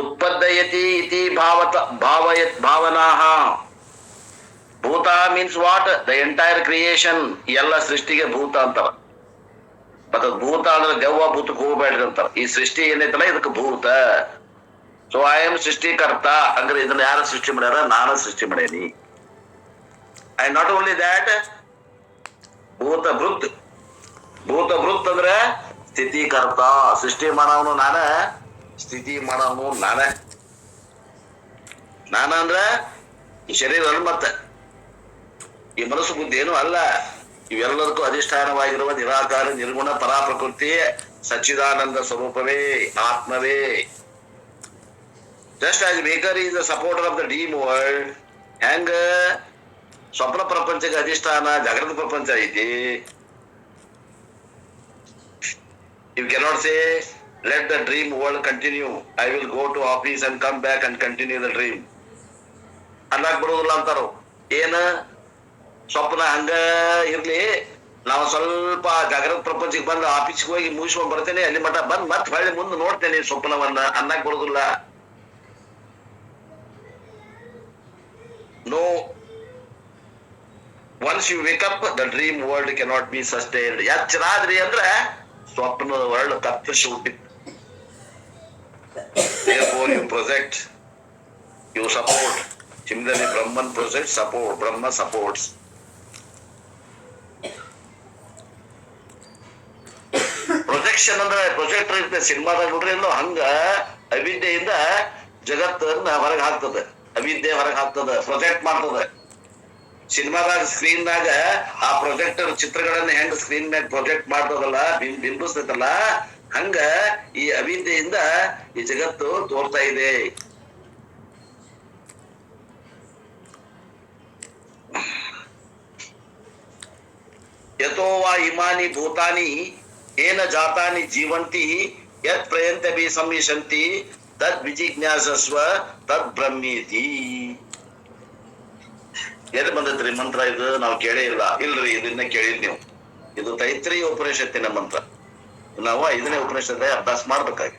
ಉತ್ಪದ್ದಯತಿ ಇತಿ ಭಾವನಾಹ. ಭೂತ means what? The entire creation. ಎಲ್ಲ ಸೃಷ್ಟಿಗೆ ಭೂತ ಅಂತಾರ. ಮತ್ತೆ ಭೂತ ಅಂದ್ರೆ ದೆವ್ವ ಭೂತಕ್ಕೆ ಹೋಗ್ಬೇಡ್ರಿ ಅಂತಾರ. ಈ ಸೃಷ್ಟಿ ಏನೈತಲ್ಲ ಇದಕ್ಕೆ ಭೂತ. ಸೊ ಐ ಆಮ್ ಸೃಷ್ಟಿಕರ್ತ ಅಂದ್ರೆ ಇದನ್ನ ಯಾರು ಸೃಷ್ಟಿ ಮಾಡ್ಯಾರ? ನಾನು ಸೃಷ್ಟಿ ಮಾಡೇನಿ. ಐ ನಾಟ್ ಓನ್ಲಿ ದ್ಯಾಟ್, ಭೂತ ಭೃತ್ ಅಂದ್ರೆ ಸ್ಥಿತಿಕರ್ತ. ಸೃಷ್ಟಿ ಮಾಡವನು ನಾನ, ಸ್ಥಿತಿ ಮಾಡವನು ನಾನ ಅಂದ್ರ ಈ ಶರೀರ ಅಲ್ಲ, ಮತ್ತೆ ಈ ಮನಸ್ಸು ಬುದ್ಧಿ ಏನು ಅಲ್ಲ. ಇವೆಲ್ಲದಕ್ಕೂ ಅಧಿಷ್ಠಾನವಾಗಿರುವ ನಿರಾಕಾರ ನಿರ್ಗುಣ ಪರಾ ಪ್ರಕೃತಿ ಸಚ್ಚಿದಾನಂದ ಸ್ವರೂಪವೇ, ಆತ್ಮವೇ. Just as baker is the supporter of the dream world, ಹೆಂಗ ಸ್ವಪ್ನ ಪ್ರಪಂಚಕ್ಕೆ ಅಧಿಷ್ಠಾನ ಜಾಗೃತ ಪ್ರಪಂಚ ಐತಿ. You cannot say, let the dream world continue. I will go to office and come back and continue the dream. ಅನ್ನಕ್ ಬರೋದಿಲ್ಲ ಅಂತಾರ. ಏನ ಸ್ವಪ್ನ ಹಂಗ ಇರ್ಲಿ, ನಾವು ಸ್ವಲ್ಪ ಜಾಗೃತ ಪ್ರಪಂಚಕ್ಕೆ ಬಂದು ಆಫೀಸ್ಗೆ ಹೋಗಿ ಮುಗಿಸ್ಕೊಂಡ್ ಬರ್ತೇನೆ, ಅಲ್ಲಿ ಮಠ ಬಂದ್ ಮತ್ ಹೊಳ್ಳಿ ಮುಂದೆ ನೋಡ್ತೇನೆ ಸ್ವಪ್ನವನ್ನ ಅನ್ನಕ್ ಬರೋದಿಲ್ಲ. No. Once you wake up, the dream world cannot be sustained. ಎಚ್ಚರಾದ್ರಿ ಅಂದ್ರೆ ಸ್ವಪ್ನದ ವರ್ಲ್ಡ್ ಕತ್ತರಿಸಿ ಹುಟ್ಟಿತ್ತು. Therefore you project, you support. Similarly Brahman projects, support. Brahma supports. Projection ಅಂದ್ರೆ ಪ್ರೊಜೆಕ್ಟರ್ ಇರ್ತದೆ ಸಿನಿಮಾದಾಗ ನೋಡ್ರಿ. ಎಲ್ಲೋ ಹಂಗ ಅವಿದ್ಯೆಯಿಂದ ಜಗತ್ತನ್ನ ಹೊರಗೆ ಹಾಕ್ತದೆ. ಅವಿದ್ಯೆ ಹೊರಗೆ ಹಾಕ್ತದ, ಪ್ರೊಜೆಕ್ಟ್ ಮಾಡ್ತದ. ಸಿನಿಮಾದಾಗ ಸ್ಕ್ರೀನ್ದಾಗ ಆ ಪ್ರೊಜೆಕ್ಟರ್ ಚಿತ್ರಗಳನ್ನ ಹೆಂಗ್ ಸ್ಕ್ರೀನ್ ಮ್ಯಾಗ ಪ್ರೊಜೆಕ್ಟ್ ಮಾಡ್ತದಲ್ಲ, ಬಿಂಬಿಸ್ತೈತಲ್ಲ, ಹಂಗ ಈ ಅವಿದ್ಯೆಯಿಂದ ಈ ಜಗತ್ತು ತೋರ್ತಾ ಇದೆ. ಯಥೋ ವಾ ಇಮಾನಿ ಭೂತಾನಿ ಏನ ಜಾತಾನಿ ಜೀವಂತಿ ಯತ್ ಪ್ರಯಂತ ಬಿ ಸಂವಿಶಂತಿ ತದ್ ವಿಜಿಜ್ಞಾಸಸ್ವ ತದ್ ಬ್ರಹ್ಮೇತಿ. ಎಲ್ಲಿ ಬಂದೈತ್ರಿ ಮಂತ್ರ ಇದು? ನಾವು ಕೇಳೇ ಇಲ್ಲ. ಇಲ್ರಿ, ಇದನ್ನ ಕೇಳಿದ್ ನೀವು. ಇದು ತೈತ್ರಿಯ ಉಪನಿಷತ್ತಿನ ಮಂತ್ರ. ನಾವು 5ನೇ ಉಪನಿಷತ್ ಅಭ್ಯಾಸ ಮಾಡ್ಬೇಕಾಗಿ.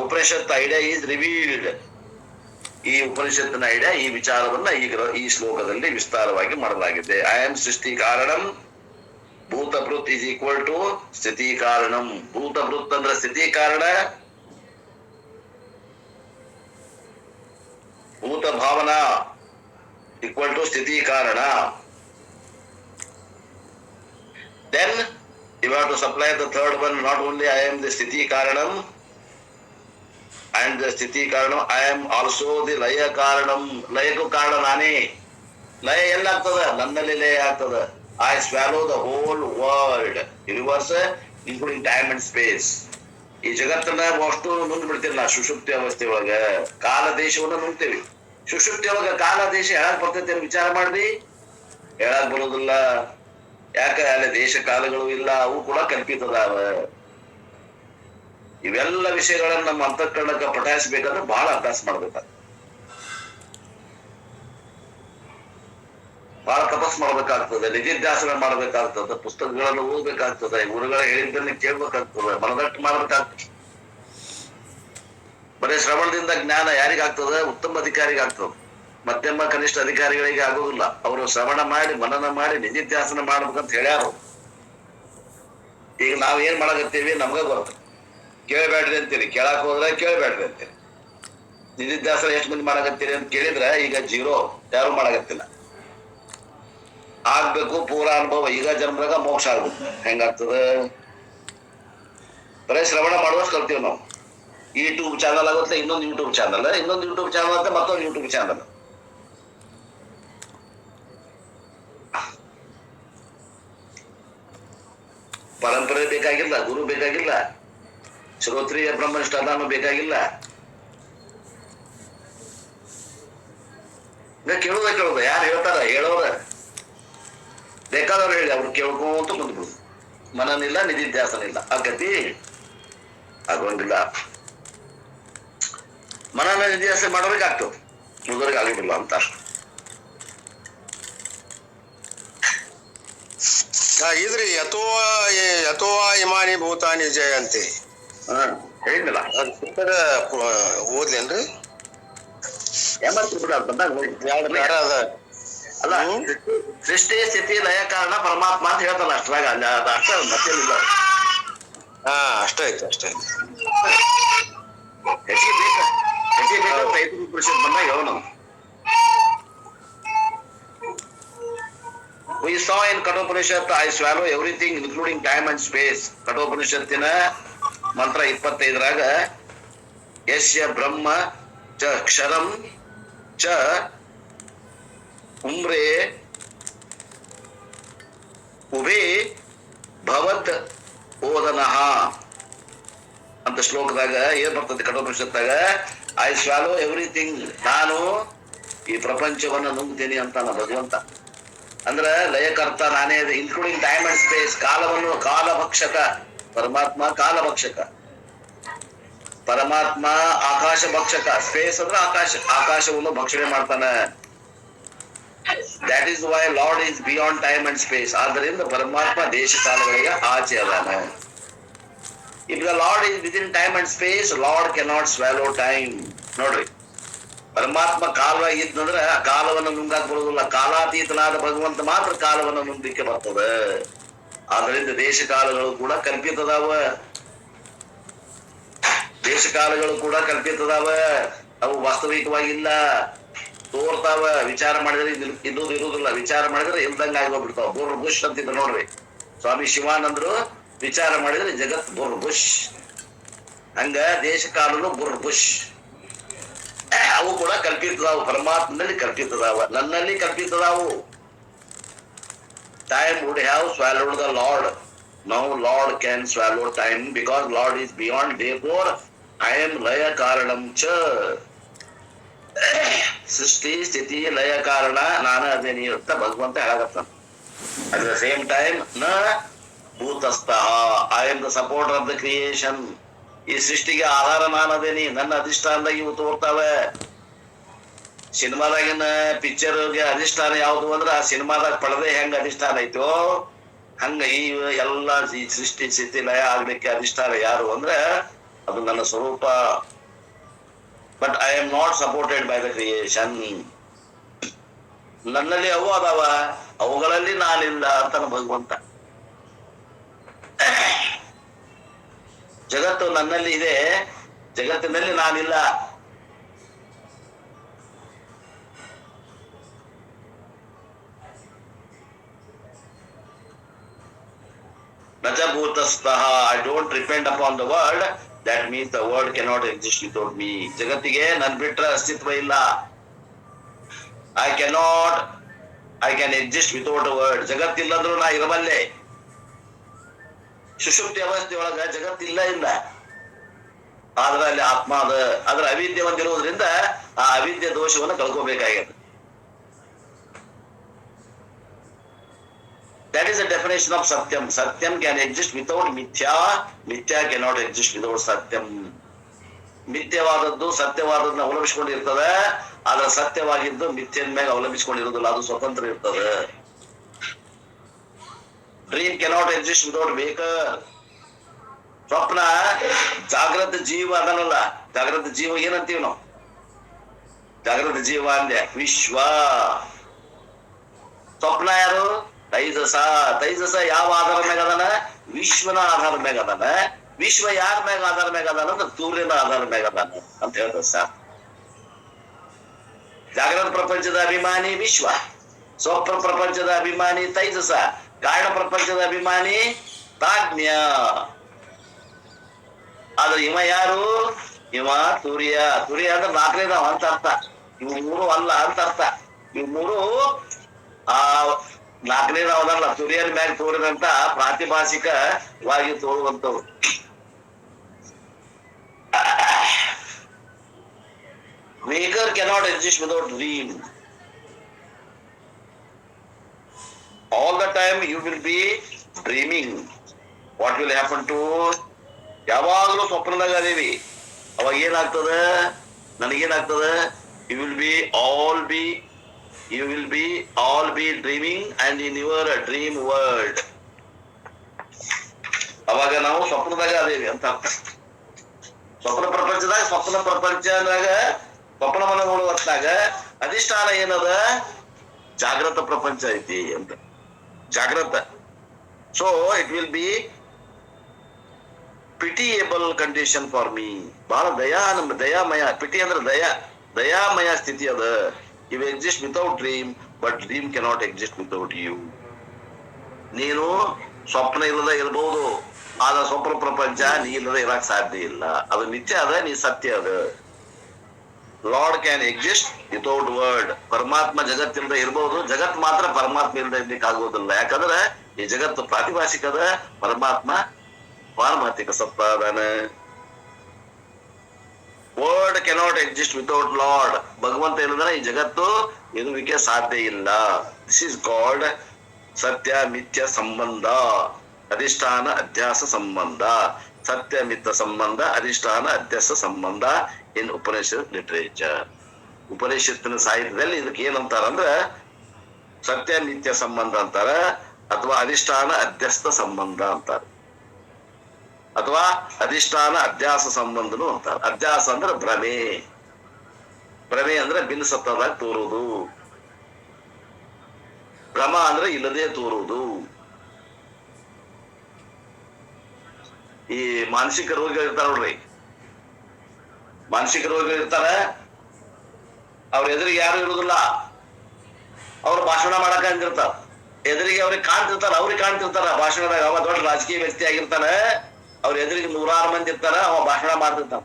Upanishad idea is revealed. ಈ ಉಪನಿಷತ್ತಿನ ಐಡಿಯಾ, ಈ ವಿಚಾರವನ್ನ ಈಗ ಈ ಶ್ಲೋಕದಲ್ಲಿ ವಿಸ್ತಾರವಾಗಿ ಮಾಡಲಾಗಿದೆ. ಐ ಆಮ್ ಸೃಷ್ಟಿ ಕಾರಣಂ. ಭೂತಭೃತ್ ಈಸ್ ಈಕ್ವಲ್ ಟು ಸ್ಥಿತಿ ಕಾರಣಂ. ಭೂತಭೃತ್ ಅಂದ್ರೆ ಸ್ಥಿತಿ ಕಾರಣ, ಭೂತ Bhavana equal to sthiti karana. Then you have to supply the third one. Not only I am the sthiti karanam and the sthiti karanam, I am also the laya karanam. ಲಯಕ್ಕೂ ಕಾರಣ ನಾನೇ. ಲಯ ಎಲ್ಲಾಗ್ತದ? ನನ್ನಲ್ಲಿ ಲಯ ಆಗ್ತದ. I swallow the whole world, universe, including time and space. ಈ ಜಗತ್ತನ್ನ ಅಷ್ಟು ನುಂಗ್ ಬಿಡ್ತೀವಿ ನಾ ಸುಷುಪ್ತಿ ಅವಸ್ಥೆ ಒಳಗ. ಕಾಲ ದೇಶವನ್ನ ನುಂಗ್ತೇವಿ. ಸುಷುಪ್ತಿ ಒಳಗ ಕಾಲ ದೇಶ ಹೇಳಕ್ ಬರ್ತೈತೆ ವಿಚಾರ ಮಾಡ್ರಿ? ಹೇಳಕ್ ಬರೋದಿಲ್ಲ. ಯಾಕ? ಅಲ್ಲಿ ದೇಶ ಕಾಲಗಳು ಇಲ್ಲ, ಅವು ಕೂಡ ಕಲ್ಪಿತದಾವ. ಇವೆಲ್ಲ ವಿಷಯಗಳನ್ನ ನಮ್ಮ ಅಂತಃಕರಣಕ್ಕೆ ಪಠಾಯಿಸ್ಬೇಕಂದ್ರೆ ಬಹಳ ಅಭ್ಯಾಸ ಮಾಡ್ಬೇಕಾಗ್ತದೆ, ಬಹಳ ತಪಸ್ ಮಾಡ್ಬೇಕಾಗ್ತದೆ, ನಿಧಿಧ್ಯಾಸನ ಮಾಡ್ಬೇಕಾಗ್ತದೆ, ಪುಸ್ತಕಗಳನ್ನು ಓದ್ಬೇಕಾಗ್ತದೆ, ಗುರುಗಳ ಹೇಳಿದ್ದನ್ನ ಕೇಳ್ಬೇಕಾಗ್ತದೆ, ಮನದಟ್ಟು ಮಾಡ್ಬೇಕಾಗ್ತದೆ. ಬರೀ ಶ್ರವಣದಿಂದ ಜ್ಞಾನ ಯಾರಿಗಾಗ್ತದೆ? ಉತ್ತಮ ಅಧಿಕಾರಿಗಾಗ್ತದೆ. ಮಧ್ಯಮ ಕನಿಷ್ಠ ಅಧಿಕಾರಿಗಳಿಗೆ ಆಗೋದಿಲ್ಲ. ಅವರು ಶ್ರವಣ ಮಾಡಿ ಮನನ ಮಾಡಿ ನಿಧಿಧ್ಯಾಸನ ಮಾಡ್ಬೇಕಂತ ಹೇಳ್ಯಾರು. ಈಗ ನಾವ್ ಏನ್ ಮಾಡಕತ್ತೀವಿ ನಮ್ಗ ಗೊತ್ತ. ಕೇಳಬೇಡ್ರಿ ಅಂತೀರಿ, ಕೇಳಕ್ ಹೋದ್ರೆ ಕೇಳಬೇಡ್ರಿ ಅಂತೀರಿ. ನಿಧಿಧ್ಯಾಸನ ಎಷ್ಟು ಮಂದಿ ಮಾಡಕತ್ತೀರಿ ಅಂತ ಕೇಳಿದ್ರೆ ಈಗ 0, ಯಾರು ಮಾಡಕತ್ತಿಲ್ಲ. ಆಗ್ಬೇಕು ಪೂರ ಅನುಭವ. ಈಗ ಜನ್ಮದಾಗ ಮೋಕ್ಷ ಆಗ್ಬೇಕು. ಹೆಂಗಾಗ್ತದ? ಬರೀ ಶ್ರವಣ ಮಾಡುವಷ್ಟು ಕಲ್ತೀವಿ ನಾವು. ಯೂಟ್ಯೂಬ್ ಚಾನಲ್ ಆಗುತ್ತೆ, ಇನ್ನೊಂದು ಯೂಟ್ಯೂಬ್ ಚಾನಲ್, ಇನ್ನೊಂದು ಯೂಟ್ಯೂಬ್ ಚಾನಲ್ ಆಗುತ್ತೆ, ಮತ್ತೊಂದು ಯೂಟ್ಯೂಬ್ ಚಾನಲ್. ಪರಂಪರೆ ಬೇಕಾಗಿಲ್ಲ, ಗುರು ಬೇಕಾಗಿಲ್ಲ, ಶ್ರೋತ್ರಿಯ ಬ್ರಹ್ಮನಿಷ್ಠ ಅದಾನು ಬೇಕಾಗಿಲ್ಲ. ಕೇಳುದ ಯಾರು ಹೇಳ್ತಾರ? ಹೇಳೋರ ಬೇಕಾದವ್ರು ಹೇಳಿ, ಅವ್ರು ಕೇಳ್ಕೊಂತ ಕುಂತ್ಬಿಡುದು. ಮನನಿಲ್ಲ, ನಿಧಿಧ್ಯಾಸನ ಇಲ್ಲ, ಆಗತಿ ಆಗೋಂಗಿಲ್ಲ. ಮನನ ನಿಧಿಧ್ಯಾಸನ ಮಾಡೋರಿಗೆ ಆಗ್ತದೆ, ಉಳಿದವ್ರಿಗೆ ಆಗೋದಿಲ್ಲ ಅಂತ ಅಷ್ಟು. ಇದ್ರಿ ಯಥೋವಾ ಇಮಾನಿ ಭೂತಾನಿ ಜಯಂತಿ ಹೇಳಿದ್ನಲ್ಲ. ಅದ್ ಪುಸ್ತಕ ಓದ್ಲೇನ್ರಿ? ಏಮಾರ್ತಿ ಬಿಡ ಬಂದಾಗ ಹೋಗಿ. ಎರಡು ಕಾರ ಅದ. ಅಲ್ಲ, ಸೃಷ್ಟಿ ಸ್ಥಿತಿ ಲಯ ಕಾರಣ ಪರಮಾತ್ಮ ಅಂತ ಹೇಳ್ತಾನ ಅಷ್ಟ್ರಾಗ. ಅದು ಅಷ್ಟ ಮತ್ತೇನಿಲ್ಲ. ಹಾ, ಅಷ್ಟೈತಿ. ಹೆಚ್ಚಿಗೆ ಬೇಕು ರೈತರು ಪರಿಷತ್ ಬಂದಾಗ ಅವನು We saw in Kathopanishad, I swallow everything including time and space. ಕಠೋಪನಿಷತ್ತಿನ ಮಂತ್ರ 25ರಾಗ ಯಸ್ಯ ಬ್ರಹ್ಮ ಚ ಕ್ಷರಂ ಚ ಉಮ್ರೇ ಉಭೇ ಭವದ್ ಓದನಃ ಅಂತ ಶ್ಲೋಕದಾಗ ಏನ್ ಬರ್ತದೆ ಕಠೋಪನಿಷತ್ತಾಗ? ಐ ಸ್ವಾಲೋ ಎವ್ರಿಥಿಂಗ್, ನಾನು ಈ ಪ್ರಪಂಚವನ್ನ ನುಂಗ್ತೀನಿ ಅಂತಾನ ಭಗವಂತ. ಅಂದ್ರ ಲಯಕರ್ತ ನಾನೇ, ಇನ್ಕ್ಲೂಡಿಂಗ್ ಟೈಮ್ ಅಂಡ್ ಸ್ಪೇಸ್. ಕಾಲಭಕ್ಷಕ ಪರಮಾತ್ಮ, ಕಾಲಭಕ್ಷಕ ಪರಮಾತ್ಮ, ಆಕಾಶ ಭಕ್ಷಕ. ಸ್ಪೇಸ್ ಅಂದ್ರೆ ಆಕಾಶವನ್ನು ಭಕ್ಷಣೆ ಮಾಡ್ತಾನ. That is why Lord is beyond time and space. ಆದ್ದರಿಂದ ಪರಮಾತ್ಮ ದೇಶ ಕಾಲಗಳಿಗೆ ಆಚೆ ಅದಾನ. If the Lord is within time and space, Lord cannot swallow time. ನೋಡ್ರಿ, ಪರಮಾತ್ಮ ಕಾಲ ಇದ್ದಂದ್ರ ಆ ಕಾಲವನ್ನು ನುಂಗಾಕ್ ಬರುದಿಲ್ಲ. ಕಾಲಾತೀತನಾದ ಭಗವಂತ ಮಾತ್ರ ಕಾಲವನ್ನು ನುಂಗಲಿಕ್ಕೆ ಬರ್ತದೆ. ಆದ್ರಿಂದ ದೇಶ ಕಾಲಗಳು ಕೂಡ ಕಲ್ಪಿತದಾವ. ದೇಶ ಕಾಲಗಳು ಕೂಡ ಕಲ್ಪಿತದಾವ. ಅವು ವಾಸ್ತವಿಕವಾಗಿಲ್ಲ, ತೋರ್ತಾವ. ವಿಚಾರ ಮಾಡಿದ್ರೆ ಇರುವುದಿಲ್ಲ, ವಿಚಾರ ಮಾಡಿದ್ರೆ ಇಲ್ದಂಗ ಆಗೋಗ್ಬಿಡ್ತಾವ. ಬೋರ್ ಬುಷ್ ಅಂತಿದ್ರು ನೋಡ್ರಿ, ಸ್ವಾಮಿ ಶಿವಾನಂದ್ರು. ವಿಚಾರ ಮಾಡಿದ್ರೆ ಜಗತ್ ಬುರ್ಬುಷ್. ಹಂಗ ದೇಶ ಕಾಲನು ಬುರ್ಬುಷ್. ಅವು ಕೂಡ ಕಲ್ಪಿತದಾವು, ಪರಮಾತ್ಮನಲ್ಲಿ ಕಲ್ಪಿತದಾವ, ನನ್ನಲ್ಲಿ ಕಲ್ಪಿತದಾವು. Time would have swallowed the lord. Now lord can swallow time because lord is beyond. Therefore I am ಲಯ ಕಾರಣಂ ಚ. ಸೃಷ್ಟಿ ಸ್ಥಿತಿ ಲಯ ಕಾರಣ ನಾನು ಅದೇನಿ ಅಂತ ಭಗವಂತ ಹೇಳಕತ್ತಾನ. ಅಟ್ ದ ಸೇಮ್ ಟೈಮ್ ನ ಭೂತಸ್ಥಃ, I am the supporter of the creation. ಈ ಸೃಷ್ಟಿಗೆ ಆಧಾರ ನಾನದೇನಿ, ನನ್ನ ಅಧಿಷ್ಠಾನದಾಗ ಇವು ತೋರ್ತಾವೆ. ಸಿನಿಮಾದಾಗಿನ ಪಿಕ್ಚರ್ಗೆ ಅಧಿಷ್ಠಾನ ಯಾವುದು ಅಂದ್ರೆ ಆ ಸಿನಿಮಾದಾಗ ಪಡದೆ ಹೆಂಗ ಅಧಿಷ್ಠಾನ ಐತೋ ಹಂಗ ಈ ಎಲ್ಲ ಈ ಸೃಷ್ಟಿ ಸ್ಥಿತಿ ಲಯ ಆಗ್ಲಿಕ್ಕೆ ಅಧಿಷ್ಠಾನ ಯಾರು ಅಂದ್ರೆ ಅದು ನನ್ನ ಸ್ವರೂಪ. But I am not supported by the creation. ನನ್ನಲ್ಲಿ ಅವು ಅದಾವ, ಅವುಗಳಲ್ಲಿ ನಾನಿಲ್ಲ ಅಂತಾನ ಭಗವಂತ. ಜಗತ್ತು ನನ್ನಲ್ಲಿ ಇದೆ, ಜಗತ್ತಿನಲ್ಲಿ ನಾನಿಲ್ಲ. ನಚ ಭೂತಸ್ಥಃ, I don't depend upon the world. That means the world cannot exist without me. ಜಗತ್ತಿಗೆ ನನ್ ಬಿಟ್ರೆ ಅಸ್ತಿತ್ವ ಇಲ್ಲ. I can exist without a world. ಜಗತ್ತಿಲ್ಲಂದ್ರೂ ನಾ ಇರಬಲ್ಲೆ. ಸುಷುಪ್ತಿ ಅವಸ್ಥೆಯೊಳಗ ಜಗತ್ತಿಲ್ಲ ಇಲ್ಲ, ಆದ್ರೆ ಅಲ್ಲಿ ಆತ್ಮ ಅದ. ಅದ್ರ ಅವಿದ್ಯೆ ಒಂದಿರೋದ್ರಿಂದ ಆ ಅವಿದ್ಯೆ ದೋಷವನ್ನು ಕಳ್ಕೋಬೇಕಾಗ್ಯದ. That is the definition of Satyam. Satyam can exist without Mithya. Mithya cannot exist without Satyam. ಮಿಥ್ಯವಾದದ್ದು ಸತ್ಯವಾದದನ್ನ ಅವಲಂಬಿಸಿಕೊಂಡಿರ್ತದೆ, ಆದ್ರೆ ಸತ್ಯವಾಗಿದ್ದು ಮಿಥ್ಯದ ಮೇಲೆ ಅವಲಂಬಿಸಿಕೊಂಡಿರುವುದಿಲ್ಲ, ಅದು ಸ್ವತಂತ್ರ ಇರ್ತದೆ. Dream cannot exist without waker. ಸ್ವಪ್ನ ಜಾಗ್ರತ ಜೀವ ಅದನ್ನಲ್ಲ. ಜಾಗ್ರತ ಜೀವ ಏನಂತೀವಿ ನಾವು? ಜಾಗ್ರತ ಜೀವ ಅಂದೆ ವಿಶ್ವ. ಸ್ವಪ್ನ ಯಾರು? ತೈಜಸ. ತೈಜಸ ಯಾವ ಆಧಾರ ಮ್ಯಾಗ ಅದಾನ? ವಿಶ್ವನ ಆಧಾರ ಮ್ಯಾಗ ಅದಾನ. ವಿಶ್ವ ಯಾರ ಮ್ಯಾಗ ಆಧಾರ ಮ್ಯಾಗ ಅದಾನ ಅಂದ್ರೆ ಸೂರ್ಯನ ಆಧಾರ ಮ್ಯಾಗ ಅದಾನ ಅಂತ ಹೇಳ್ತಾರೆ ಸರ್. ಜಾಗೃತ ಪ್ರಪಂಚದ ಅಭಿಮಾನಿ ವಿಶ್ವ, ಸ್ವಪ್ನ ಪ್ರಪಂಚದ ಅಭಿಮಾನಿ ತೈಜಸ, ಕಾರಣ ಪ್ರಪಂಚದ ಅಭಿಮಾನಿ ಪ್ರಾಜ್ಞ. ಆದ್ರೆ ಇವ ಯಾರು? ಇವ ಸೂರ್ಯ. ಸೂರ್ಯ ಅಂದ್ರೆ ನಾಲ್ಕನೇ ನಾವು ಅಂತ ಅರ್ಥ. ಇವು ಮೂರು ಅಲ್ಲ ಅಂತ ಅರ್ಥ. ಇವು ಮೂರು ಆ ನಾಲ್ಕನೇ ನಾವದಲ್ಲ, ಸೂರ್ಯನ ಮ್ಯಾಗ ತೋರಿದಂತ ಪ್ರಾತಿಭಾಷಿಕವಾಗಿ ತೋರುವಂತವ್ರು. Waker cannot exist without dream. All the time you will be dreaming. What will happen to? ಯಾವಾಗಲೂ ಸ್ವಪ್ನದಾಗ ಅದೀವಿ. ಅವಾಗ ಏನಾಗ್ತದೆ? ನನಗೇನಾಗ್ತದೆ? You will all be dreaming and in your dream world. ಅವಾಗ ನಾವು ಸ್ವಪ್ನದಾಗ ಅದೇವಿ ಅಂತ ಅರ್ಥ. ಸ್ವಪ್ನ ಪ್ರಪಂಚದಾಗ ಸ್ವಪ್ನ ಮನಗಳು ಹೊತ್ತಾಗ ಅಧಿಷ್ಠಾನ ಏನದ ಜಾಗೃತ ಪ್ರಪಂಚ ಐತಿ ಅಂತ. ಜಾಗೃತ. So it will be pitiable condition for me. ಬಹಳ ದಯಾಮಯ. ಪಿಟಿ ಅಂದ್ರೆ ದಯಾಮಯ ಸ್ಥಿತಿ ಅದ. You exist without dream, but dream cannot exist without you. ನೀನು ಸ್ವಪ್ನ ಇಲ್ಲದ ಇರ್ಬಹುದು, ಆದ್ರೆ ಸ್ವಪ್ನ ಪ್ರಪಂಚ ನೀ ಇಲ್ಲದ ಇರಕ್ ಸಾಧ್ಯ ಇಲ್ಲ. ಅದು ನಿತ್ಯ ಅದ, ನೀ ಸತ್ಯ ಅದ. Lord can exist without word. ಪರಮಾತ್ಮ ಜಗತ್ತಿಲ್ಲದೆ ಇರ್ಬಹುದು, ಜಗತ್ ಮಾತ್ರ ಪರಮಾತ್ಮ ಇಲ್ಲದೆ ಇರ್ಲಿಕ್ಕೆ ಆಗೋದಿಲ್ಲ. ಯಾಕಂದ್ರೆ ಈ ಜಗತ್ತು ಪ್ರಾತಿಭಾಷಿಕ ಅದ, ಪರಮಾತ್ಮ ಪಾರಮಾರ್ಥಿಕ ಸತ್ತ ಅದಾನ. Word cannot exist without lord. ಭಗವಂತ ಇಲ್ಲದ್ರೆ ಈ ಜಗತ್ತು ಇರುವಿಕೆ ಸಾಧ್ಯ ಇಲ್ಲ. ದಿಸ್ ಇಸ್ ಕಾಲ್ಡ್ ಸತ್ಯ ಮಿಥ್ಯ ಸಂಬಂಧ, ಅಧಿಷ್ಠಾನ ಅಧ್ಯಾಸ ಸಂಬಂಧ. ಸತ್ಯ ಮಿಥ್ಯ ಸಂಬಂಧ, ಅಧಿಷ್ಠಾನ ಅಧ್ಯಾಸ ಸಂಬಂಧ ಇನ್ ಉಪನಿಷತ್ ಲಿಟರೇಚರ್. ಉಪನಿಷತ್ತಿನ ಸಾಹಿತ್ಯದಲ್ಲಿ ಇದಕ್ಕೆ ಏನಂತಾರ ಅಂದ್ರ ಸತ್ಯ ಮಿಥ್ಯ ಸಂಬಂಧ ಅಂತಾರ, ಅಥವಾ ಅಧಿಷ್ಠಾನ ಅಧ್ಯಸ್ಥ ಸಂಬಂಧ ಅಂತಾರ, ಅಥವಾ ಅಧಿಷ್ಠಾನ ಅಧ್ಯಾಸ ಸಂಬಂಧನು ಅಂತಾರ. ಅಧ್ಯಾಸ ಅಂದ್ರೆ ಭ್ರಮೆ. ಭ್ರಮೆ ಅಂದ್ರೆ ಬಿನ್ಸತ್ತದಾಗ ತೋರುವುದು. ಭ್ರಮ ಅಂದ್ರೆ ಇಲ್ಲದೆ ತೋರುವುದು. ಈ ಮಾನಸಿಕ ರೋಗಿಗಳು ಇರ್ತಾರ ನೋಡ್ರಿ, ಮಾನಸಿಕ ರೋಗಿಗಳು ಇರ್ತಾರ, ಅವ್ರ ಎದುರಿಗೆ ಯಾರು ಇರುವುದಿಲ್ಲ. ಅವ್ರು ಭಾಷಣ ಮಾಡಕ ಹಂಗಿರ್ತಾರ. ಎದುರಿಗೆ ಅವ್ರಿಗೆ ಕಾಣ್ತಿರ್ತಾರ, ಭಾಷಣದಾಗ. ಅವ ದೊಡ್ಡ ರಾಜಕೀಯ ವ್ಯಕ್ತಿ ಆಗಿರ್ತಾನ, ಅವ್ರ ಎದುರಿಗೆ 100 ಮಂದಿ ಇರ್ತಾರ, ಅವ ಭಾಷಣ ಮಾಡ್ತಿರ್ತಾನ.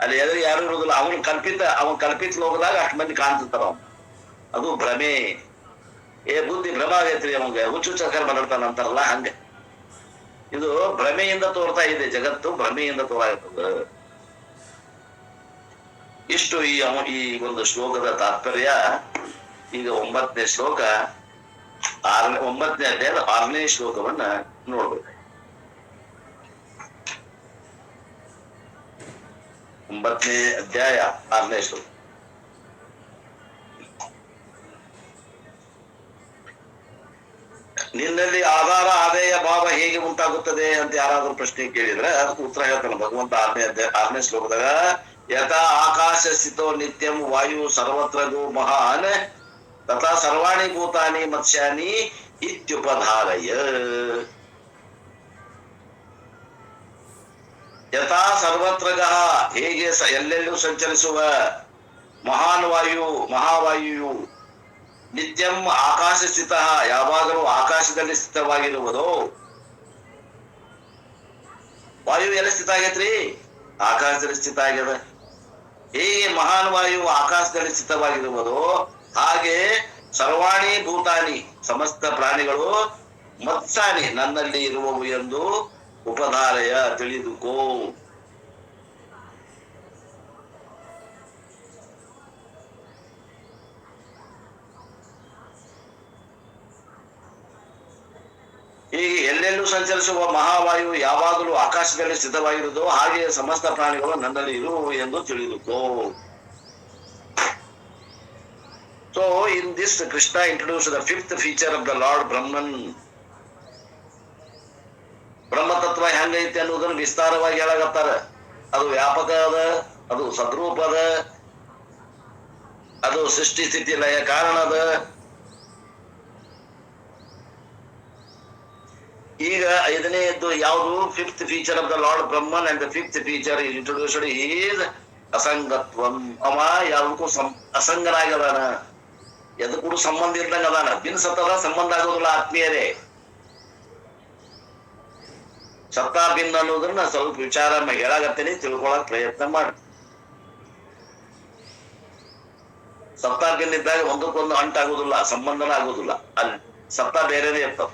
ಅಲ್ಲಿ ಎದುರಿಗೆ ಯಾರು ಇರುವುದಿಲ್ಲ. ಅವನ್ ಕಲ್ಪಿತ ಲೋಕದಾಗ ಅಷ್ಟು ಮಂದಿ ಕಾಣ್ತಿರ್ತಾರ. ಅದು ಭ್ರಮೆ. ಬುದ್ಧಿ ಭ್ರಮ ಆಗೈತ್ರಿ, ಅವಂಗ ಹುಚ್ಚು ಚಕರ್ ಮಾತಾಡ್ತಾನ ಅಂತಾರಲ್ಲ, ಹಂಗ. ಇದು ಭ್ರಮೆಯಿಂದ ತೋರ್ತಾ ಇದೆ. ಜಗತ್ತು ಭ್ರಮೆಯಿಂದ ತೋರಾಗ್ತದ. ಇಷ್ಟು ಈ ಒಂದು ಶ್ಲೋಕದ ತಾತ್ಪರ್ಯ. ಈಗ 9ನೇ ಶ್ಲೋಕ, 9ನೇ ಅಧ್ಯಾಯದ 6ನೇ ಶ್ಲೋಕವನ್ನ ನೋಡ್ಬೇಕು. 9ನೇ ಅಧ್ಯಾಯ 6ನೇ ಶ್ಲೋಕ. ನಿನ್ನಲ್ಲಿ ಆಧಾರ ಆದೇಯ ಭಾವ ಹೇಗೆ ಉಂಟಾಗುತ್ತದೆ ಅಂತ ಯಾರಾದ್ರೂ ಪ್ರಶ್ನೆ ಕೇಳಿದ್ರೆ ಅದಕ್ಕೆ ಉತ್ತರ ಹೇಳ್ತಾನೆ ಭಗವಂತ 6ನೇ ಶ್ಲೋಕದಾಗ. ಯಥಾ ಆಕಾಶ ಸ್ಥಿತೋ ನಿತ್ಯಂ ವಾಯು ಸರ್ವತ್ರ ಗೋ ಮಹಾನ್ ತಥಾ ಸರ್ವಾಣಿ ಭೂತಾನಿ ಮತ್ಸ್ಯಾನಿ ಇತ್ಯುಪಧಾರಯ. ಯಥಾ ಸರ್ವತ್ರಗಃ ಹೇಗೆ ಎಲ್ಲೆಲ್ಲೂ ಸಂಚರಿಸುವ, ಮಹಾವಾಯು ನಿತ್ಯಂ ಆಕಾಶ ಸ್ಥಿತ ಯಾವಾಗಲೂ ಆಕಾಶದಲ್ಲಿ ಸ್ಥಿತವಾಗಿರುವುದು. ವಾಯು ಎಲ್ಲಿ ಸ್ಥಿತ ಆಗೈತ್ರಿ? ಆಕಾಶದಲ್ಲಿ ಸ್ಥಿತ ಆಗ್ಯದ. ಹೇಗೆ ಮಹಾನ್ ವಾಯು ಆಕಾಶದಲ್ಲಿ ಸ್ಥಿತವಾಗಿರುವುದು, ಹಾಗೆ ಸರ್ವಾಣಿ ಭೂತಾನಿ ಸಮಸ್ತ ಪ್ರಾಣಿಗಳು ಮತ್ಸಾನಿ ನನ್ನಲ್ಲಿ ಇರುವವು ಎಂದು ಉಪಧಾರಯ ತಿಳಿದುಕೋ. ಹೀಗೆ ಎಲ್ಲೆಲ್ಲೂ ಸಂಚರಿಸುವ ಮಹಾವಾಯು ಯಾವಾಗಲೂ ಆಕಾಶದಲ್ಲಿ ಸ್ಥಿತವಾಗಿರುವುದು, ಹಾಗೆಯೇ ಸಮಸ್ತ ಪ್ರಾಣಿಗಳು ನನ್ನಲ್ಲಿ ಇರುವವು ಎಂದು ತಿಳಿದುಕೋ. So in this Krishna introduced the 5th feature of the Lord Brahman. ಬ್ರಹ್ಮ ತತ್ವ ಹೆಂಗೈತಿ ಅನ್ನೋದನ್ನು ವಿಸ್ತಾರವಾಗಿ ಹೇಳಕತ್ತಾರ. ಅದು ವ್ಯಾಪಕ ಅದ, ಅದು ಸದ್ರೂಪ ಅದ, ಅದು ಸೃಷ್ಟಿ ಸ್ಥಿತಿ ಲಯ ಕಾರಣ ಅದ. ಈಗ 5ನೇದ್ದು ಯಾವುದು? 5th feature of the Lord Brahman, and the 5th feature is introduced is ಅಸಂಗತ್ವಂ. ಅವ ಯಾವ್ದಕ್ಕೂ ಅಸಂಗನಾಗದಾನ, ಎದು ಕೂಡ ಸಂಬಂಧ ಇರ್ದಂಗ ಅದಾನ. ಬಿನ್ ಸಂಬಂಧ ಆಗೋದಿಲ್ಲ ಆತ್ಮೀಯರೇ. ಸತ್ತ ಭಿನ್ನ ಅನ್ನೋದನ್ನ ಸ್ವಲ್ಪ ವಿಚಾರ ಹೇಳಾಗತ್ತೇನೆ, ತಿಳ್ಕೊಳಕ್ ಪ್ರಯತ್ನ ಮಾಡಿ. ಸತ್ತ ಭಿನ್ನ ಇದ್ದಾಗ ಒಂದಕ್ಕೊಂದು ಅಂಟಾಗೋದಿಲ್ಲ, ಸಂಬಂಧನ ಆಗೋದಿಲ್ಲ. ಅಲ್ಲಿ ಸತ್ತ ಬೇರೆನೇ ಇರ್ತಾವ.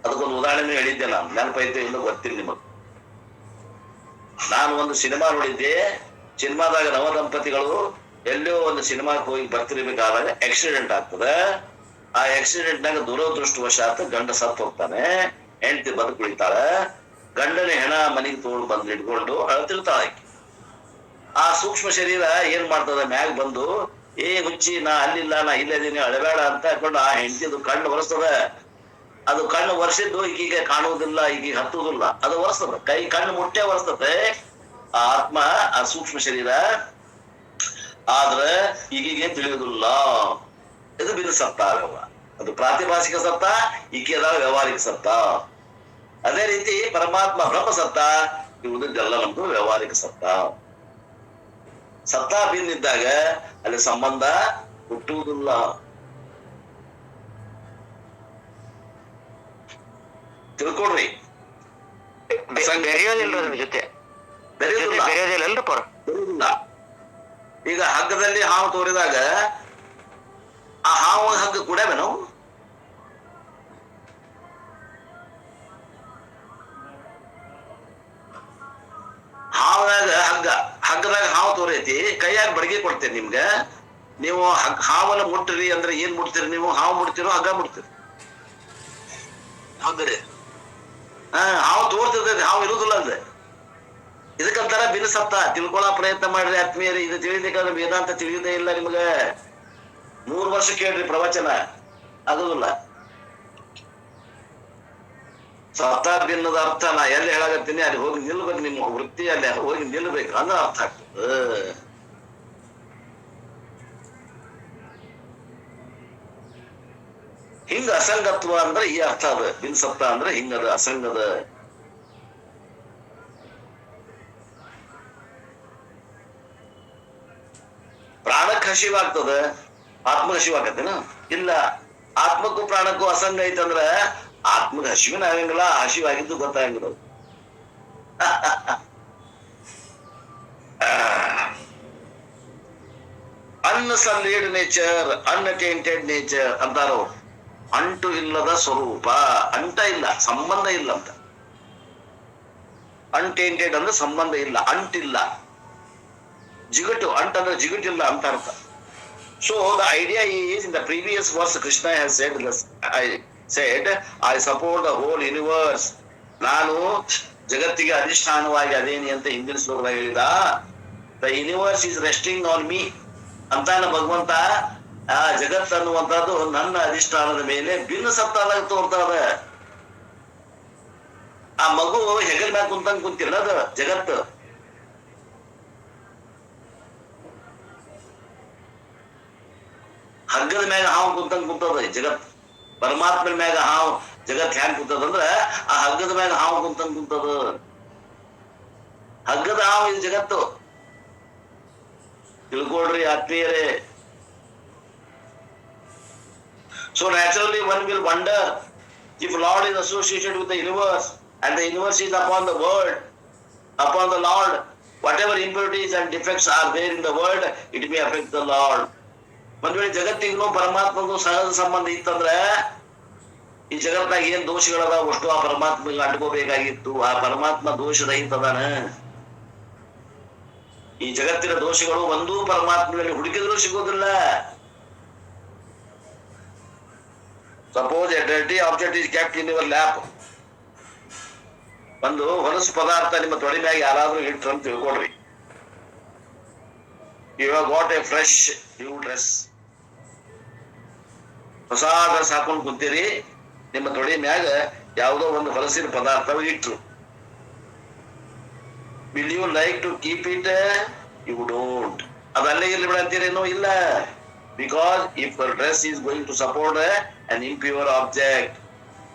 ಅದಕ್ಕೊಂದು ಉದಾಹರಣೆ ಹೇಳಿದ್ದೆ, ನಾನು ನೆನಪೈತೆ ಇಲ್ಲ ಗೊತ್ತಿಲ್ಲ ನಿಮಗ್. ನಾನು ಒಂದು ಸಿನಿಮಾ ನೋಡಿದ್ದೆ. ಸಿನಿಮಾದಾಗ ನವ ದಂಪತಿಗಳು ಎಲ್ಲೋ ಒಂದು ಸಿನಿಮಾಕ್ಕೆ ಹೋಗಿ ಬರ್ತಿರ್ಬೇಕಾದಾಗ ಆಕ್ಸಿಡೆಂಟ್ ಆಗ್ತದೆ. ಆ ಆಕ್ಸಿಡೆಂಟ್ ನಾಗ ದುರದೃಷ್ಟವಶಾತ್ ಗಂಡ ಸತ್ತು ಹೋಗ್ತಾನೆ, ಹೆಂಡತಿ ಬದುಕುಳಿತಾಳ. ಗಂಡನ ಹೆಣ ಮನೆಗೆ ತೋಳು ಬಂದು ಹಿಡ್ಕೊಂಡು ಅಳ್ತಿರ್ತಾಳ ಆಕಿ. ಆ ಸೂಕ್ಷ್ಮ ಶರೀರ ಏನ್ ಮಾಡ್ತದ, ಮ್ಯಾಗ ಬಂದು ಹುಚ್ಚಿ ನಾ ಅಲ್ಲಿಲ್ಲ, ನಾ ಇಲ್ಲದೀನಿ, ಅಳಬೇಡ ಅಂತ ಹಾಕೊಂಡು ಆ ಹೆಂಡತಿದು ಕಣ್ಣು ಒರೆಸ್ತದ. ಅದು ಕಣ್ಣು ಒರೆಸಿದ್ದು ಈಗೀಗ ಕಾಣುವುದಿಲ್ಲ, ಈಗೀಗ ಹತ್ತುವುದಿಲ್ಲ, ಅದು ಒರೆಸ್ತದ. ಕಣ್ಣು ಮುಟ್ಟೆ ಒರೆಸ್ತದೆ ಆ ಆತ್ಮ, ಆ ಸೂಕ್ಷ್ಮ ಶರೀರ. ಆದ್ರೆ ಈಗೀಗೆ ತಿಳಿಯುವುದಿಲ್ಲ. ಇದು ಬಿದ್ದು ಸತ್ತ ಆಗವ. ಅದು ಪ್ರಾತಿಭಾಸಿಕ ಸತ್ತ, ಈಕೆ ಅದಾವ ವ್ಯವಹಾರಿಕ ಸತ್ತ. ಅದೇ ರೀತಿ ಪರಮಾತ್ಮ ಬ್ರಹ್ಮ ಸತ್ತ, ಇವುದೆಲ್ಲ ನಮ್ದು ವ್ಯವಹಾರಿಕ ಸತ್ತ. ಸತ್ತ ಬಿಂದಿದ್ದಾಗ ಅಲ್ಲಿ ಸಂಬಂಧ ಹುಟ್ಟುವುದಿಲ್ಲ. ತಿಳ್ಕೊಡ್ರಿ. ಬೆರೆಯೋದಿಲ್ಲ ಅದ್ರ ಜೊತೆ, ಬೆರೆಯುವುದಿಲ್ಲ. ಬೆರೆಯೋದಿಲ್ಲ ಪರ. ಈಗ ಹಗ್ಗದಲ್ಲಿ ಹಾವು ತೋರಿದಾಗ ಆ ಹಾವು ಹಗ್ಗ ಕೂಡವೆ ನಾವು ಹಗ್ಗದಾಗ ಹಾವು ತೋರೈತಿ, ಕೈಯಾಗ ಬಡಿಗೆ ಕೊಡ್ತೇನೆ ನಿಮ್ಗೆ. ನೀವು ಹಾವನ್ನ ಮುಟ್ಟ್ರಿ ಅಂದ್ರೆ ಏನ್ ಮುಟ್ತೀರಿ ನೀವು? ಹಾವು ಮುಟ್ತಿರೋ ಹಗ್ಗ ಮುಟ್ತೀರಿ? ಹಗ್ಗರಿ. ಹಾವು ತೋರ್ತಿರ್ತೈತಿ, ಹಾವು ಇರುದಿಲ್ಲ ಅಂದ್ರೆ. ಇದಕ್ಕಂತಾರ ಬಿನಸತ್ತ. ತಿಳ್ಕೊಳ್ಳೋ ಪ್ರಯತ್ನ ಮಾಡ್ರಿ ಆತ್ಮೀಯರಿ. ಇದು ತಿಳಿಬೇಕಾದ್ರೆ ವೇದಾಂತ ತಿಳಿಯುವುದೇ ಇಲ್ಲ ನಿಮ್ಗೆ. 3 ವರ್ಷ ಕೇಳ್ರಿ ಪ್ರವಚನ, ಆಗುದಿಲ್ಲ. ಸತ್ತ ಭಿನ್ನದ ಅರ್ಥ ನಾ ಎಲ್ಲಿ ಹೇಳಾಗತ್ತೀನಿ ಅಲ್ಲಿ ಹೋಗಿ ನಿಲ್ಬೇಕು. ನಿಮ್ಮ ವೃತ್ತಿ ಅಲ್ಲಿ ಹೋಗಿ ನಿಲ್ಬೇಕು ಅನ್ನೋ ಅರ್ಥ ಆಗ್ತದೆ. ಹಿಂಗ ಅಸಂಗತ್ವ ಅಂದ್ರೆ ಈ ಅರ್ಥ ಅದ. ಬಿನ್ಸತ್ತ ಅಂದ್ರೆ ಹಿಂಗದ, ಅಸಂಗದ. ಪ್ರಾಣಕ್ಕೆ ಹಸಿವಾಗ್ತದ, ಆತ್ಮಕ್ಕೆ ಹಸಿವಾಗತ್ತೇನ? ಇಲ್ಲ. ಆತ್ಮಕ್ಕೂ ಪ್ರಾಣಕ್ಕೂ ಅಸಂಗ ಐತಂದ್ರ ಆತ್ಮಗ ಹಸಿವಿನ ಆಗಂಗಿಲ್ಲ, ಹಸಿವಾಗಿದ್ದು ಗೊತ್ತಾಗಂಗಿಲ್ಲ. ಅನ್ಸಲ್ಲೇಡ್ ನೇಚರ್, ಅನ್ಅಟೆಂಟೆಡ್ ನೇಚರ್ ಅಂತಾರ. ಅಂಟು ಇಲ್ಲದ ಸ್ವರೂಪ. ಅಂಟ ಇಲ್ಲ, ಸಂಬಂಧ ಇಲ್ಲ ಅಂತ. ಅನ್ಟೆಂಟೆಡ್ ಅಂದ್ರೆ ಸಂಬಂಧ ಇಲ್ಲ, ಅಂಟಿಲ್ಲ. ಜಿಗಟು, ಅಂಟಂದ್ರೆ ಜಿಗಟಿಲ್ಲ ಅಂತ ಅರ್ಥ. So the idea is, in the previous verse Krishna has said, I support the whole universe. ನಾನು ಜಗತ್ತಿಗೆ ಅಧಿಷ್ಠಾನವಾಗಿ ಅದೇನಿ ಅಂತ ಹಿಂದಿನ ಶ್ಲೋಕದಾಗ ಹೇಳಿದ. The universe is resting on me ಅಂತಾನ ಭಗವಂತ. ಆ ಜಗತ್ ಅನ್ನುವಂಥದ್ದು ನನ್ನ ಅಧಿಷ್ಠಾನದ ಮೇಲೆ ಭಿನ್ನ ಸತ್ತಾದಾಗ ತೋರ್ತಾದ. ಆ ಮಗು ಹೆಗಲ್ ಮ್ಯಾಗ ಕುಂತಂಗ್ ಕುಂತಿಲ್ಲ, ಅದು ಜಗತ್ತು. ಹಗ್ಗದ ಮ್ಯಾಗ ಹಾವು ಕುಂತಂಗ್ ಕುಂತದ ಜಗತ್. ಪರಮಾತ್ಮನ ಮ್ಯಾಗ ಹಾವು ಜಗತ್ ಹ್ಯಾಂಗ್ ಕುಂತದಂದ್ರ ಆ ಹಗ್ಗದ ಮ್ಯಾಗ ಹಾವು ಕುಂತಂಗ್ ಕುಂತದ. ಹಗ್ಗದ ಹಾವು ಇದು ಜಗತ್ತು. ತಿಳ್ಕೊಳ್ರಿ ಆತ್ಮೀಯರೇ. So naturally one will wonder, if Lord is associated with the universe and the universe is upon the world, upon the Lord, whatever impurities and defects are there in the world, it may affect the Lord. ಒಂದ್ ವೇಳೆ ಜಗತ್ತಿಗೂ ಪರಮಾತ್ಮಗೂ ಸಹಜ ಸಂಬಂಧ ಇತ್ತಂದ್ರೆ ಈ ಜಗತ್ನಾಗ ಏನ್ ದೋಷಗಳದಾವ ಅಷ್ಟು ಆ ಪರಮಾತ್ಮಗೆ ಅಂಟ್ಕೋಬೇಕಾಗಿತ್ತು. ಆ ಪರಮಾತ್ಮ ದೋಷರಹಿತದಾನ. ಈ ಜಗತ್ತಿನ ದೋಷಗಳು ಒಂದೂ ಪರಮಾತ್ಮನಲ್ಲಿ ಹುಡುಕಿದ್ರು ಸಿಗೋದಿಲ್ಲ. Suppose a dirty object is kept in your lap. ಒಂದು ಹೊಲಸು ಪದಾರ್ಥ ನಿಮ್ಮ ತೊಡೆ ಮ್ಯಾಗ ಯಾರಾದ್ರೂ ಇಟ್ರು ಅಂತ ತಿಳ್ಕೊಳ್ರಿ. You have got a fresh new dress. ಹೊಸ ಡ್ರೆಸ್ ಹಾಕೊಂಡು ಕುಂತೀರಿ, ನಿಮ್ಮ ತೊಡೆ ಮ್ಯಾಗ ಯಾವುದೋ ಒಂದು ಹೊಲಸಿನ ಪದಾರ್ಥ ಇಟ್ರು. Will you like to keep it? You don't. ಅದಲ್ಲೇ ಇರ್ಲಿ ಬಿಡ ಅಂತೀರೇನೋ? ಇಲ್ಲ. Because if your dress is going to support an impure object,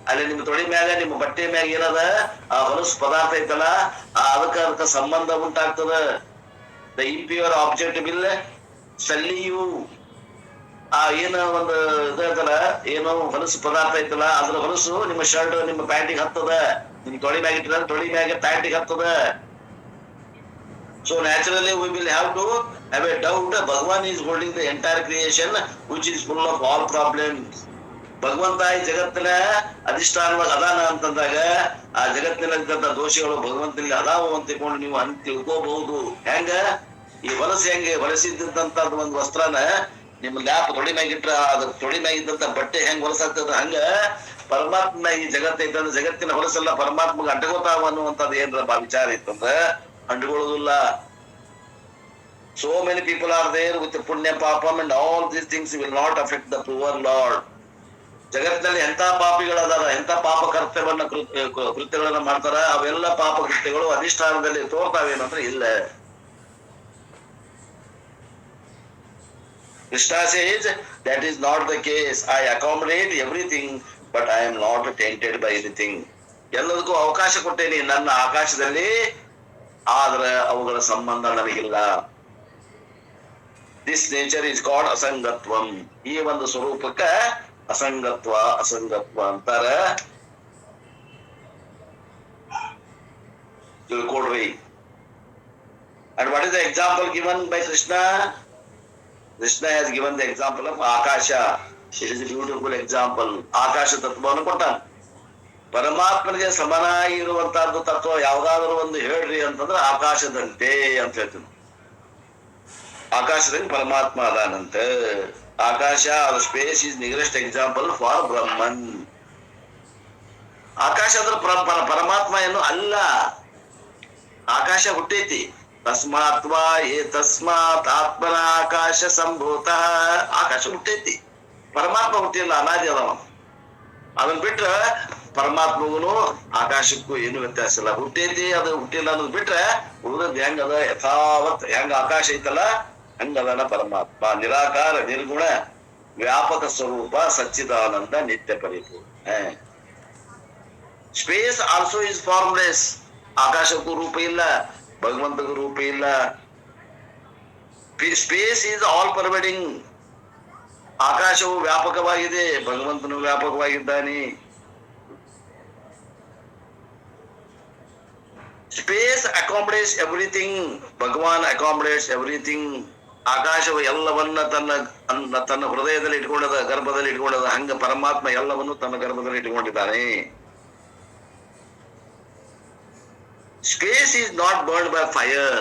ಅಲ್ಲಿ ನಿಮ್ಮ ತೊಡೆ ಮ್ಯಾಗ ನಿಮ್ಮ ಬಟ್ಟೆ ಮ್ಯಾಗ ಏನದ ಆ ಹೊಲಸು ಪದಾರ್ಥ ಐತಲ್ಲ, ಅದಕ್ಕ ಸಂಬಂಧ ಉಂಟಾಗ್ತದ. The impure object will sully you. ಆ ಏನ ಒಂದು ಇದಲ್ಲ, ಏನೋ ಹೊಲಸು ಪದಾರ್ಥ ಐತಲ್ಲ, ಅದ್ರ ಹೊಲಸು ನಿಮ್ಮ ಶರ್ಟ್ ನಿಮ್ಮ ಪ್ಯಾಂಟಿಗೆ ಹತ್ತದ. ನಿಮ್ ತೊಳಿ ಮ್ಯಾಗ ಇಟ್ಟಿದ್ರೆ ತೊಳಿ ಮ್ಯಾಗ ಪ್ಯಾಂಟಿಗೆ ಹತ್ತದ. So naturally we will have to have a doubt. Bhagavan is holding the entire creation which is full of all problems. ಭಗವಂತ ಈ ಜಗತ್ತಿನ ಅಧಿಷ್ಠಾನವಾಗಿ ಅದಾನ ಅಂತಂದಾಗ ಆ ಜಗತ್ತಿನಲ್ಲಿದ್ದಂತ ದೋಷಗಳು ಭಗವಂತನಲ್ಲಿ ಅದಾವು ಅಂತ ತಿಳ್ಕೊಂಡು ನೀವು ತಿಳ್ಕೋಬಹುದು. ಹೆಂಗ? ಈ ಹೊಲಸು ಹೆಂಗೆ ಹೊಲಸಿದ್ದಂತ ಒಂದು ವಸ್ತ್ರನ ನಿಮ್ಮ ಲ್ಯಾಪ್ ತೊಡಿ ಮ್ಯಾಗಿಟ್ರ ಅದ್ರ ತೊಡಿ ಮ್ಯಾಗಿದ್ದಂತ ಬಟ್ಟೆ ಹೆಂಗ್ ಹೊಲಸಾಗ್ತದ, ಹಂಗ ಪರಮಾತ್ಮ ಈ ಜಗತ್ತೈತಂದ್ರೆ ಜಗತ್ತಿನ ಹೊಲಸೆಲ್ಲ ಪರಮಾತ್ಮಗೆ ಅಂಟಗೋತಾವ ಅನ್ನುವಂಥದ್ದು ಏನ್ರ ವಿಚಾರ ಇತ್ತಂದ್ರ ಅಂಟುಕೊಳ್ಳುವುದಿಲ್ಲ. So many people are there with the punya papam and all these things will not affect the poor Lord. ಜಗತ್ತಿನಲ್ಲಿ ಎಂತ ಪಾಪಿಗಳದಾರ, ಎಂತ ಪಾಪ ಕೃತ್ಯಗಳನ್ನ ಮಾಡ್ತಾರ, ಅವೆಲ್ಲ ಪಾಪ ಕೃತ್ಯಗಳು ಅಧಿಷ್ಠಾನದಲ್ಲಿ ತೋರ್ತಾವೇನಂದ್ರೆ ಇಲ್ಲ. Krishna says that is not the case. I accommodate everything, but I am not tainted by anything. ಎಲ್ಲದಕ್ಕೂ ಅವಕಾಶ ಕೊಟ್ಟೇನಿ ನನ್ನ ಆಕಾಶದಲ್ಲಿ, ಆದ್ರೆ ಅವುಗಳ ಸಂಬಂಧ ನನಗಿಲ್ಲ. ದಿಸ್ ನೇಚರ್ ಇಸ್ ಕಾಲ್ಡ್ ಅಸಂಗತ್ವಂ. ಈ ಒಂದು ಸ್ವರೂಪಕ್ಕ ಅಸಂಗತ್ವ ಅಂತಾರ. ತಿಳ್ಕೊಡ್ರಿ. And what is the example given by Krishna? Krishna has given the example of Akasha. It is a beautiful example. ಆಕಾಶ ತತ್ವವನ್ನು ಕೊಟ್ಟಾನ. ಪರಮಾತ್ಮನಿಗೆ ಸಮನಾಗಿ ಇರುವಂತಹದ್ದು ತತ್ವ ಯಾವ್ದಾದ್ರು ಒಂದು ಹೇಳ್ರಿ ಅಂತಂದ್ರೆ ಆಕಾಶದಂತೆ ಅಂತ ಹೇಳ್ತೀನಿ. ಆಕಾಶದಲ್ಲಿ ಪರಮಾತ್ಮ ಅದಾನಂತ. ಆಕಾಶ space is nearest example for Brahman. ಆಕಾಶ ಅಂದ್ರೆ ಪರಮಾತ್ಮ ಏನು ಅಲ್ಲ. ಆಕಾಶ ಹುಟ್ಟೈತಿ. ತಸ್ಮಾತ್ ಆತ್ಮನ ಆಕಾಶ ಸಂಭೂತ. ಆಕಾಶ ಹುಟ್ಟೈತಿ, ಪರಮಾತ್ಮ ಹುಟ್ಟಿಲ್ಲ, ಅನಾದಿ ಅದಾವ. ಅದನ್ನ ಬಿಟ್ರೆ ಪರಮಾತ್ಮಗೂ ಆಕಾಶಕ್ಕೂ ಏನು ವ್ಯತ್ಯಾಸ ಇಲ್ಲ. ಹುಟ್ಟೈತಿ ಅದು ಹುಟ್ಟಿಲ್ಲ ಅನ್ನೋದು ಬಿಟ್ರೆ ಉಳಿದದ್ದು ಹೆಂಗದ ಯಥಾವತ್ ಹೆಂಗ ಆಕಾಶ ಐತಲ್ಲ ಹಂಗದನ ಪರಮಾತ್ಮ. ನಿರಾಕಾರ ನಿರ್ಗುಣ ವ್ಯಾಪಕ ಸ್ವರೂಪ ಸಚ್ಚಿದಾನಂದ ನಿತ್ಯ ಪರಿಪೂರ್ಣ. Space also is formless. ಆಕಾಶಕ್ಕೂ ರೂಪ ಇಲ್ಲ, ಭಗವಂತಗೂ ರೂಪ ಇಲ್ಲ. Space is all pervading. ಆಕಾಶವು ವ್ಯಾಪಕವಾಗಿದೆ, ಭಗವಂತನು ವ್ಯಾಪಕವಾಗಿದ್ದಾನೆ. Space accommodates everything, Bhagavan accommodates everything. ಆಕಾಶವು ಎಲ್ಲವನ್ನ ತನ್ನ ಹೃದಯದಲ್ಲಿ ಇಟ್ಕೊಂಡದ, ಗರ್ಭದಲ್ಲಿ ಇಟ್ಕೊಂಡದ. ಹಂಗ ಪರಮಾತ್ಮ ಎಲ್ಲವನ್ನು ತನ್ನ ಗರ್ಭದಲ್ಲಿ ಇಟ್ಕೊಂಡಿದ್ದಾನೆ. Space is not burned by fire.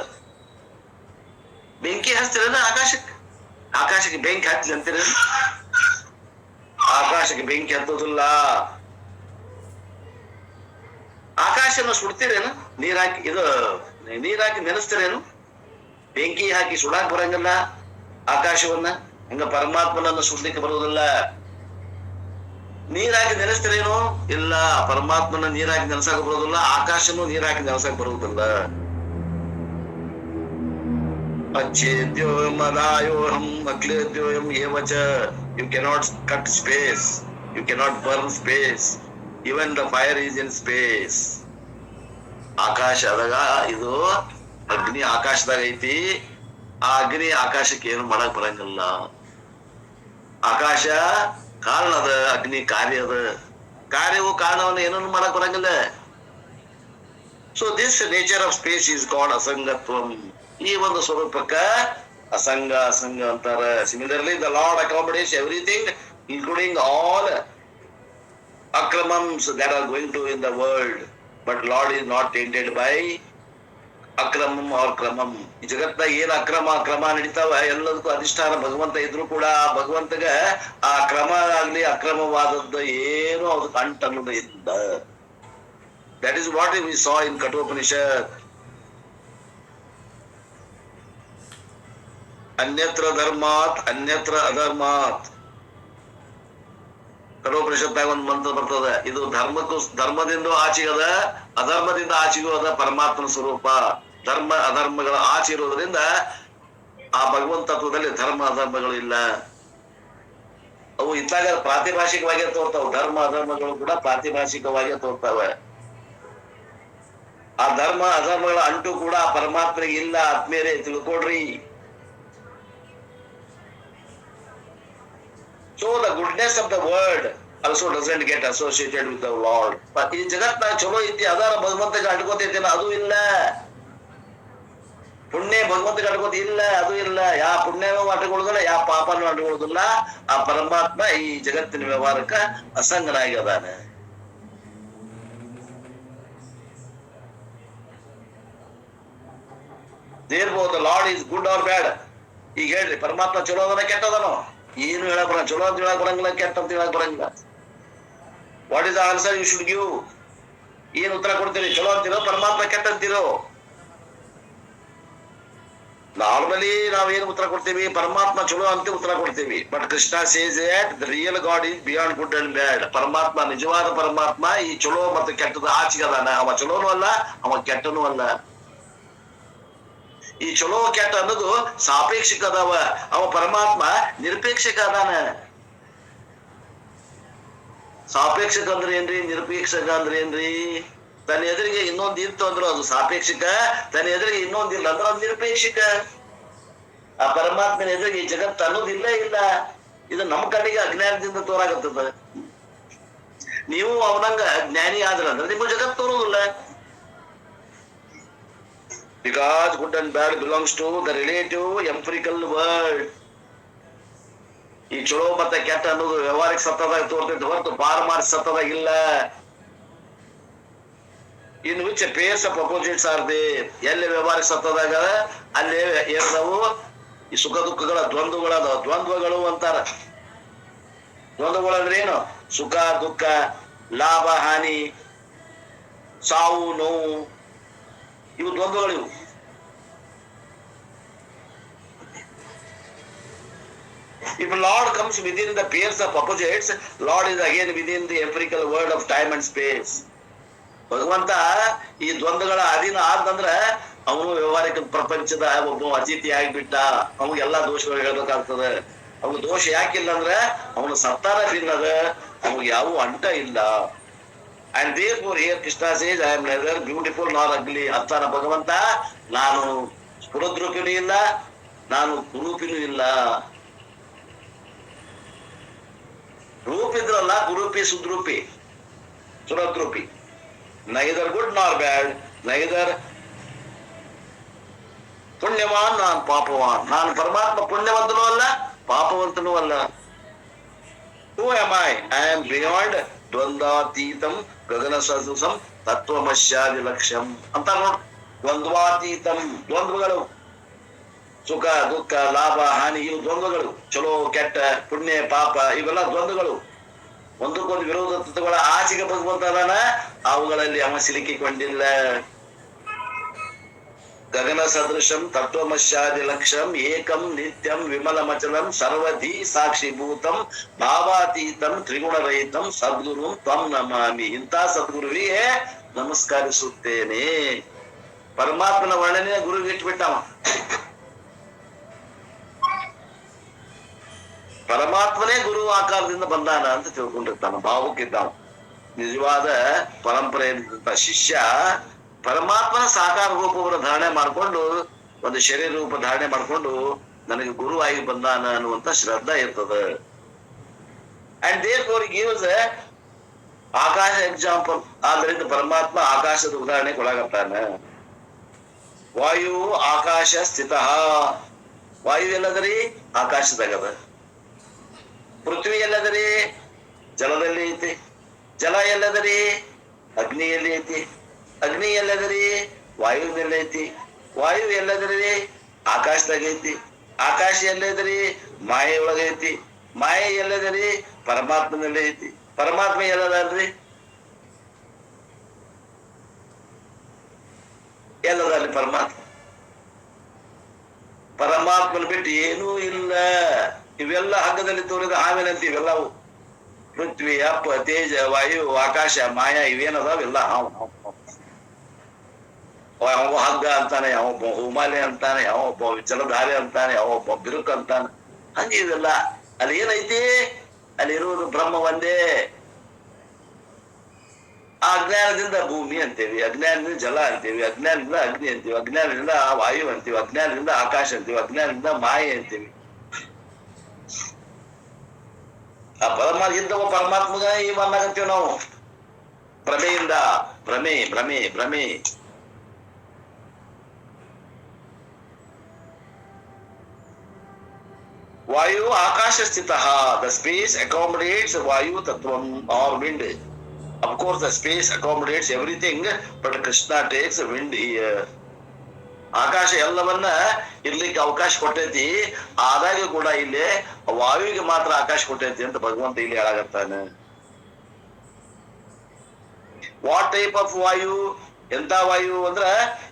ಬೆಂಕಿ ಹಚ್ತಿರೇನ ಆಕಾಶಕ್ಕೆ ಬೆಂಕಿ ಹಚ್ಚಿ ಅಂತೀರ? ಆಕಾಶಕ್ಕೆ ಬೆಂಕಿ ಹತ್ತೋದಿಲ್ಲ. ಆಕಾಶನ ಸುಡ್ತೀರೇನು? ನೀರ್ ಹಾಕಿ ನೆನೆಸ್ತೀರೇನು? ಬೆಂಕಿ ಹಾಕಿ ಸುಡಾಕ್ ಬರಂಗಿಲ್ಲ ಆಕಾಶವನ್ನ. ಹಂಗ ಪರಮಾತ್ಮನನ್ನ ಸುಡ್ಲಿಕ್ಕೆ ಬರುವುದಿಲ್ಲ. ನೀರ್ ಹಾಕಿ ನೆನೆಸ್ತೀರೇನು? ಇಲ್ಲ, ಪರಮಾತ್ಮನ ನೀರ್ ಹಾಕಿ ನೆನೆಸಾಕ ಬರೋದಿಲ್ಲ, ಆಕಾಶನು ನೀರ್ ಹಾಕಿ ನೆನೆಸಾಕ ಬರುವುದಿಲ್ಲ. ಅಚ್ಛೇದ್ಯೋಯಂ ಅದಾಯೋಹಂ ಅಕ್ಲೇದ್ಯೋಯಂ ಏವಚ. You cannot cut space, you cannot burn space. Even the fire is in space. ಆಕಾಶ ಅದಾಗ ಇದು ಅಗ್ನಿ ಆಕಾಶದಾಗ ಐತಿ. ಆ ಅಗ್ನಿ ಆಕಾಶಕ್ಕೆ ಏನು ಮಾಡಕ್ ಬರಂಗಿಲ್ಲ. ಆಕಾಶ ಕಾರಣ ಅದ, ಅಗ್ನಿ ಕಾರ್ಯ ಅದ. ಕಾರ್ಯವು ಕಾರಣವನ್ನು ಏನನ್ನು ಮಾಡಕ್ ಬರಂಗಿಲ್ಲ. So this nature of space is called ಅಸಂಗತ್ವಂ. ಈ ಒಂದು ಸ್ವರೂಪಕ್ಕ ಅಸಂಗ ಅಂತಾರ. Similarly the lord accommodates everything including all akramams that are going to in the world, but Lord is not tainted by akramam or kramam. ಈ ಜಗತ್ತ ಏನ್ ಅಕ್ರಮ ನಡೀತಾವ ಎಲ್ಲದಕ್ಕೂ ಅಧಿಷ್ಠಾನ ಭಗವಂತ ಇದ್ರು ಕೂಡ ಭಗವಂತಗ ಆ ಕ್ರಮ ಆಗ್ಲಿ ಅಕ್ರಮವಾದದ್ದು ಏನು ಅದಕ್ಕೆ ಅಂಟ್ ಅನ್ನೋದು ಇಲ್ಲ. That is what we saw in Kathopanishad. ಅನ್ಯತ್ರ ಧರ್ಮಾತ್ ಅನ್ಯತ್ರ ಅಧರ್ಮಾತ್. ಕಠೋಪನಿಷತ್ನಾಗ ಒಂದು ಮಂತ್ರ ಬರ್ತದೆ. ಇದು ಧರ್ಮದಿಂದ ಆಚೆಗೆ ಅದ, ಅಧರ್ಮದಿಂದ ಆಚೆಗೂ ಅದ ಪರಮಾತ್ಮನ ಸ್ವರೂಪ. ಧರ್ಮ ಅಧರ್ಮಗಳ ಆಚೆ ಇರೋದ್ರಿಂದ ಆ ಭಗವಂತ ತತ್ವದಲ್ಲಿ ಧರ್ಮ ಅಧರ್ಮಗಳು ಇಲ್ಲ. ಅವು ಇತ್ತಾಗ ಪ್ರಾತಿಭಾಷಿಕವಾಗಿ ತೋರ್ತಾವ. ಧರ್ಮ ಅಧರ್ಮಗಳು ಕೂಡ ಪ್ರಾತಿಭಾಷಿಕವಾಗಿ ತೋರ್ತಾವೆ. ಆ ಧರ್ಮ ಅಧರ್ಮಗಳ ಅಂಟು ಕೂಡ ಆ ಪರಮಾತ್ಮನಿಗೆ ಇಲ್ಲ. ಆತ್ಮೀಯರೇ ತಿಳ್ಕೊಡ್ರಿ. So the goodness of the world also doesn't get associated with the Lord. ಈ ಜಗತ್ನಾಗ ಚಲೋ ಐತಿ ಅದರ ಭಗವಂತಗೆ ಅಡ್ಕೋತೈತಿಲ್ಲ, ಅದು ಇಲ್ಲ. ಪುಣ್ಯ ಭಗವಂತಗೆ ಅಡ್ಕೋತಿ ಇಲ್ಲ, ಅದು ಇಲ್ಲ. ಯಾ ಪುಣ್ಯನೂ ಅಡ್ಕೊಳ್ಳೋದಿಲ್ಲ, ಯಾ ಪಾಪನೂ ಅಡ್ಕೊಳ್ಳೋದಿಲ್ಲ. ಆ ಪರಮಾತ್ಮ ಈ ಜಗತ್ತಿನ ವ್ಯವಹಾರಕ್ಕ ಅಸಂಗನಾಗಿ ಅದಾನೆ. Therefore the Lord is good or bad. ಈಗ ಹೇಳ್ರಿ, ಪರಮಾತ್ಮ ಚಲೋ ಅದನ ಕೆಟ್ಟದನೋ? ಏನು ಹೇಳಕ್ ಬರಂಗ, ಚಲೋ ಅಂತ ಹೇಳಕ್ ಬರಂಗಿಲ್ಲ, ಕೆಟ್ಟ ಅಂತ ಹೇಳಕ್ ಬರಂಗಿಲ್ಲ. What is the answer you should give? ಏನ್ ಉತ್ತರ ಕೊಡ್ತೀರಿ? ಚಲೋ ಅಂತೀರೋ ಪರಮಾತ್ಮ ಕೆಟ್ಟ ಅಂತೀರೋ? ನಾರ್ಮಲಿ ನಾವೇನು ಉತ್ತರ ಕೊಡ್ತೀವಿ, ಪರಮಾತ್ಮ ಚಲೋ ಅಂತ ಉತ್ತರ ಕೊಡ್ತೀವಿ. But Krishna says that the real god is beyond good and ಬ್ಯಾಡ್. ಪರಮಾತ್ಮ, ನಿಜವಾದ ಪರಮಾತ್ಮ ಈ ಚಲೋ ಮತ್ತು ಕೆಟ್ಟದ ಆಚೆಗದಾನ. ಅವ ಚಲೋನು ಅಲ್ಲ, ಅವ ಕೆಟ್ಟನು ಅಲ್ಲ. ಈ ಚಲೋ ಕೆಟ್ಟ ಅನ್ನೋದು ಸಾಪೇಕ್ಷಿಕ ಅದಾವ. ಅವ ಪರಮಾತ್ಮ ನಿರಪೇಕ್ಷಕ ಅದಾನ. ಸಾಪೇಕ್ಷಕ ಅಂದ್ರೆ ಏನ್ರಿ, ನಿರಪೇಕ್ಷಕ ಅಂದ್ರೆ ಏನ್ರಿ? ತನ್ನ ಎದುರಿಗೆ ಇನ್ನೊಂದು ಇತ್ತು ಅಂದ್ರೆ ಅದು ಸಾಪೇಕ್ಷಿಕ, ತನ್ನ ಎದುರಿಗೆ ಇನ್ನೊಂದಿಲ್ಲ ಅಂದ್ರೆ ಅದು ನಿರಪೇಕ್ಷಿಕ. ಆ ಪರಮಾತ್ಮನ ಎದುರಿಗೆ ಈ ಜಗತ್ತು ಅನ್ನೋದಿಲ್ಲ ಇಲ್ಲ. ಇದು ನಮ್ಮ ಕಣ್ಣಿಗೆ ಅಜ್ಞಾನದಿಂದ ತೋರಾಗತ್ತದ. ನೀವು ಅವನಂಗ ಜ್ಞಾನಿ ಆದ್ರ ಅಂದ್ರೆ ನಿಮ್ಗೆ ಜಗತ್ ತೋರುದಿಲ್ಲ. Because good and bad belongs to the relative empirical world. ಈ ಚಲೋ ಮತ್ತೆ ಕೆಟ್ಟ ಅನ್ನೋದು ವ್ಯವಹಾರಿಕ ಸತ್ತದಾಗ ತೋರ್ತೈತೆ ಹೊರತು ಪಾರಮಾರ್ಥಿಕ ಸತ್ತದಾಗ ಇಲ್ಲ. In which pairs of opposites are they. ಎಲ್ಲಿ ವ್ಯವಹಾರಿಕ ಸತ್ತದಾಗ ಅಲ್ಲಿ ಏನದಾವು ಈ ಸುಖ ದುಃಖಗಳ ದ್ವಂದ್ವಗಳದಾವ. ದ್ವಂದ್ವಗಳು ಅಂತಾರ. ದ್ವಂದ್ವಗಳು ಅಂದ್ರೆ ಏನು? ಸುಖ ದುಃಖ, ಲಾಭ ಹಾನಿ, ಸಾವು ನೋವು, ಇವು ದ್ವಂದ್ವಗಳು. ಇವು if Lord comes within the pairs of opposites, Lord is again within the empirical world of time and space. ಭಗವಂತ ಈ ದ್ವಂದ್ವಗಳ ಅಧೀನ ಆದಂದ್ರ ಅವನು ವ್ಯವಹಾರಿಕ ಪ್ರಪಂಚದ ಒಬ್ಬ ಅತಿಥಿ ಆಗಿಬಿಟ್ಟ. ಅವನಿಗೆಲ್ಲಾ ದೋಷಗಳು ಹೇಳ್ಬೇಕಾಗ್ತದೆ. ಅವನು ದೋಷ ಯಾಕಿಲ್ಲ ಅಂದ್ರೆ ಅವನು ಸತ್ತಾರ ಭಿನ್ನದ, ಅವನಿಗೆ ಯಾವ ಅಂಟ ಇಲ್ಲ. And therefore here Krishna says, I am neither beautiful nor ugly. ಅಂತಾನ ಭಗವಂತ. ನಾನು ಸ್ಫುರದ್ರೂಪಿನೂ ಇಲ್ಲ, ನಾನು ಕುರೂಪಿನೂ ಇಲ್ಲ. ರೂಪಿದ್ರಲ್ಲ ಕುರೂಪಿ ಸುದ್ರೂಪಿ ಸುರದ್ರೂಪಿ. ನೈದರ್ ಗುಡ್ ನಾರ್ ಬ್ಯಾಡ್, ನೈದರ್ ಪುಣ್ಯವಾನ್ ನಾನ್ ಪಾಪವಾನ್. ನಾನು ಪರಮಾತ್ಮ ಪುಣ್ಯವಂತನೂ ಅಲ್ಲ, ಪಾಪವಂತನೂ ಅಲ್ಲ. Who am I? I am beyond ದ್ವಂದ್ವಾತೀತಂ ಗಗನ ಸದೃಶಂ ತತ್ವಮಸ್ಯಾದಿ ಲಕ್ಷ್ಯಂ ಅಂತ ನೋಡ್. ದ್ವಂದ್ವಾತೀತಂ, ದ್ವಂದ್ವಗಳು, ಸುಖ ದುಃಖ ಲಾಭ ಹಾನಿ, ಇವು ದ್ವಂದ್ವಗಳು. ಚಲೋ ಕೆಟ್ಟ, ಪುಣ್ಯ ಪಾಪ, ಇವೆಲ್ಲ ದ್ವಂದ್ವಗಳು. ಒಂದಕ್ಕೊಂದು ವಿರೋಧ ತತ್ವಗಳ ಆಚೆಗೆ ಭಗವಂತ ಅದಾನ. ಅವುಗಳಲ್ಲಿ ಅವ ಸಿಲುಕಿಕೊಂಡಿಲ್ಲ. ಗಗನ ಸದೃಶಂ ತತ್ವಮಸ್ಯಾದಿ ಲಕ್ಷ್ಯಂ ಏಕಂ ನಿತ್ಯಂ ವಿಮಲಮಚಲಂ ಸರ್ವಧಿ ಸಾಕ್ಷಿಭೂತಂ ಭಾವಾತೀತಂ ತ್ರಿಗುಣರಹಿತಂ ಸದ್ಗುರು ತ್ವಂ ನಮಾಮಿ. ಇಂಥ ಸದ್ಗುರುವಿಗೆ ನಮಸ್ಕರಿಸುತ್ತೇನೆ. ಪರಮಾತ್ಮನ ವರ್ಣನೆ ಗುರುವಿಗೆ ಇಟ್ಬಿಟ್ಟವ. ಪರಮಾತ್ಮನೇ ಗುರು ಆಕಾರದಿಂದ ಬಂದಾನ ಅಂತ ತಿಳ್ಕೊಂಡಿರ್ತಾನ, ಭಾವಕ್ಕಿದ್ದಾವ. ನಿಜವಾದ ಪರಂಪರೆಯಿಂದ ಶಿಷ್ಯ ಪರಮಾತ್ಮನ ಸಾಕಾರ ರೂಪವನ್ನು ಧಾರಣೆ ಮಾಡ್ಕೊಂಡು, ಒಂದು ಶರೀರ ರೂಪ ಧಾರಣೆ ಮಾಡ್ಕೊಂಡು ನನಗೆ ಗುರು ಆಗಿ ಬಂದಾನ ಅನ್ನುವಂತ ಶ್ರದ್ಧಾ ಇರ್ತದ. ಅಂಡ್ therefore gives ಆಕಾಶ ಎಕ್ಸಾಂಪಲ್. ಆದ್ರಿಂದ ಪರಮಾತ್ಮ ಆಕಾಶದ ಉದಾಹರಣೆ ಕೊಡಾಕತ್ತಾನ. ವಾಯು ಆಕಾಶ ಸ್ಥಿತ. ವಾಯು ಎಲ್ಲದರಿ? ಆಕಾಶದಾಗದ. ಪೃಥ್ವಿ ಎಲ್ಲದರಿ? ಜಲದಲ್ಲಿ ಐತಿ. ಜಲ ಎಲ್ಲದರಿ? ಅಗ್ನಿಯಲ್ಲಿ ಐತಿ. ಅಗ್ನಿ ಎಲ್ಲದರಿ? ವಾಯುವಿನಲ್ಲಿ ಐತಿ. ವಾಯು ಎಲ್ಲದರಿ? ಆಕಾಶದಾಗ ಐತಿ. ಆಕಾಶ ಎಲ್ಲದರಿ? ಮಾಯೆ ಒಳಗೈತಿ. ಮಾಯೆ ಎಲ್ಲದರಿ? ಪರಮಾತ್ಮನಲ್ಲಿ ಐತಿ. ಪರಮಾತ್ಮ ಎಲ್ಲದಲ್ರಿ? ಎಲ್ಲದಲ್ಲಿ ಪರಮಾತ್ಮ. ಪರಮಾತ್ಮನ ಬಿಟ್ಟು ಏನೂ ಇಲ್ಲ. ಇವೆಲ್ಲ ಹಗ್ಗದಲ್ಲಿ ತೋರಿದ ಹಾವಿನಂತ ಇವೆಲ್ಲವು. ಪೃಥ್ವಿ ಅಪ್ಪ ತೇಜ ವಾಯು ಆಕಾಶ ಮಾಯಾ ಇವೇನದಾವೆಲ್ಲ ಅವ ಹಗ್ಗ ಅಂತಾನೆ, ಯಾವೊಬ್ಬ ಹುಮಾಲೆ ಅಂತಾನೆ, ಯಾವೊಬ್ಬ ಜಲಧಾರೆ ಅಂತಾನೆ, ಯಾವೊಬ್ಬ ಬಿರುಕು ಅಂತಾನೆ. ಹಂಗೆ ಇವೆಲ್ಲ ಅಲ್ಲಿ ಏನೈತಿ? ಅಲ್ಲಿ ಇರುವುದು ಬ್ರಹ್ಮ ಒಂದೇ. ಆ ಅಜ್ಞಾನದಿಂದ ಭೂಮಿ ಅಂತೇವಿ, ಅಜ್ಞಾನದಿಂದ ಜಲ ಅಂತೀವಿ, ಅಜ್ಞಾನದಿಂದ ಅಗ್ನಿ ಅಂತೀವಿ, ಅಜ್ಞಾನದಿಂದ ವಾಯು ಅಂತೀವಿ, ಅಜ್ಞಾನದಿಂದ ಆಕಾಶ ಅಂತೀವಿ, ಅಜ್ಞಾನದಿಂದ ಮಾಯೆ ಅಂತೀವಿ. ಆ ಪರಮಾತ್ಮ ಇದ್ದವ ಪರಮಾತ್ಮಗ ಈ ಮನ್ನಾಗತ್ತೀವಿ ನಾವು. ಭ್ರಮೆಯಿಂದ ಭ್ರಮೆ ಭ್ರಮೆ ಭ್ರಮೆ. ವಾಯು ಆಕಾಶ ಸ್ಥಿತ. ದ ಸ್ಪೇಸ್ ಅಕಾಮಡೇಟ್ಸ್ ವಾಯು ತತ್ವಂ or wind. Of course, the space accommodates everything, but Krishna takes wind here. ಆಕಾಶ ಎಲ್ಲವನ್ನ ಇರ್ಲಿಕ್ಕೆ ಅವಕಾಶ ಕೊಟ್ಟೈತಿ. ಆದಾಗ ಕೂಡ ಇಲ್ಲಿ ವಾಯುವಿಗೆ ಮಾತ್ರ ಆಕಾಶ ಕೊಟ್ಟೈತಿ ಅಂತ ಭಗವಂತ ಇಲ್ಲಿ ಹೇಳಾಗತ್ತಾನೆ. ವಾಟ್ ಟೈಪ್ ಆಫ್ ವಾಯು? ಎಂತ ವಾಯು ಅಂದ್ರ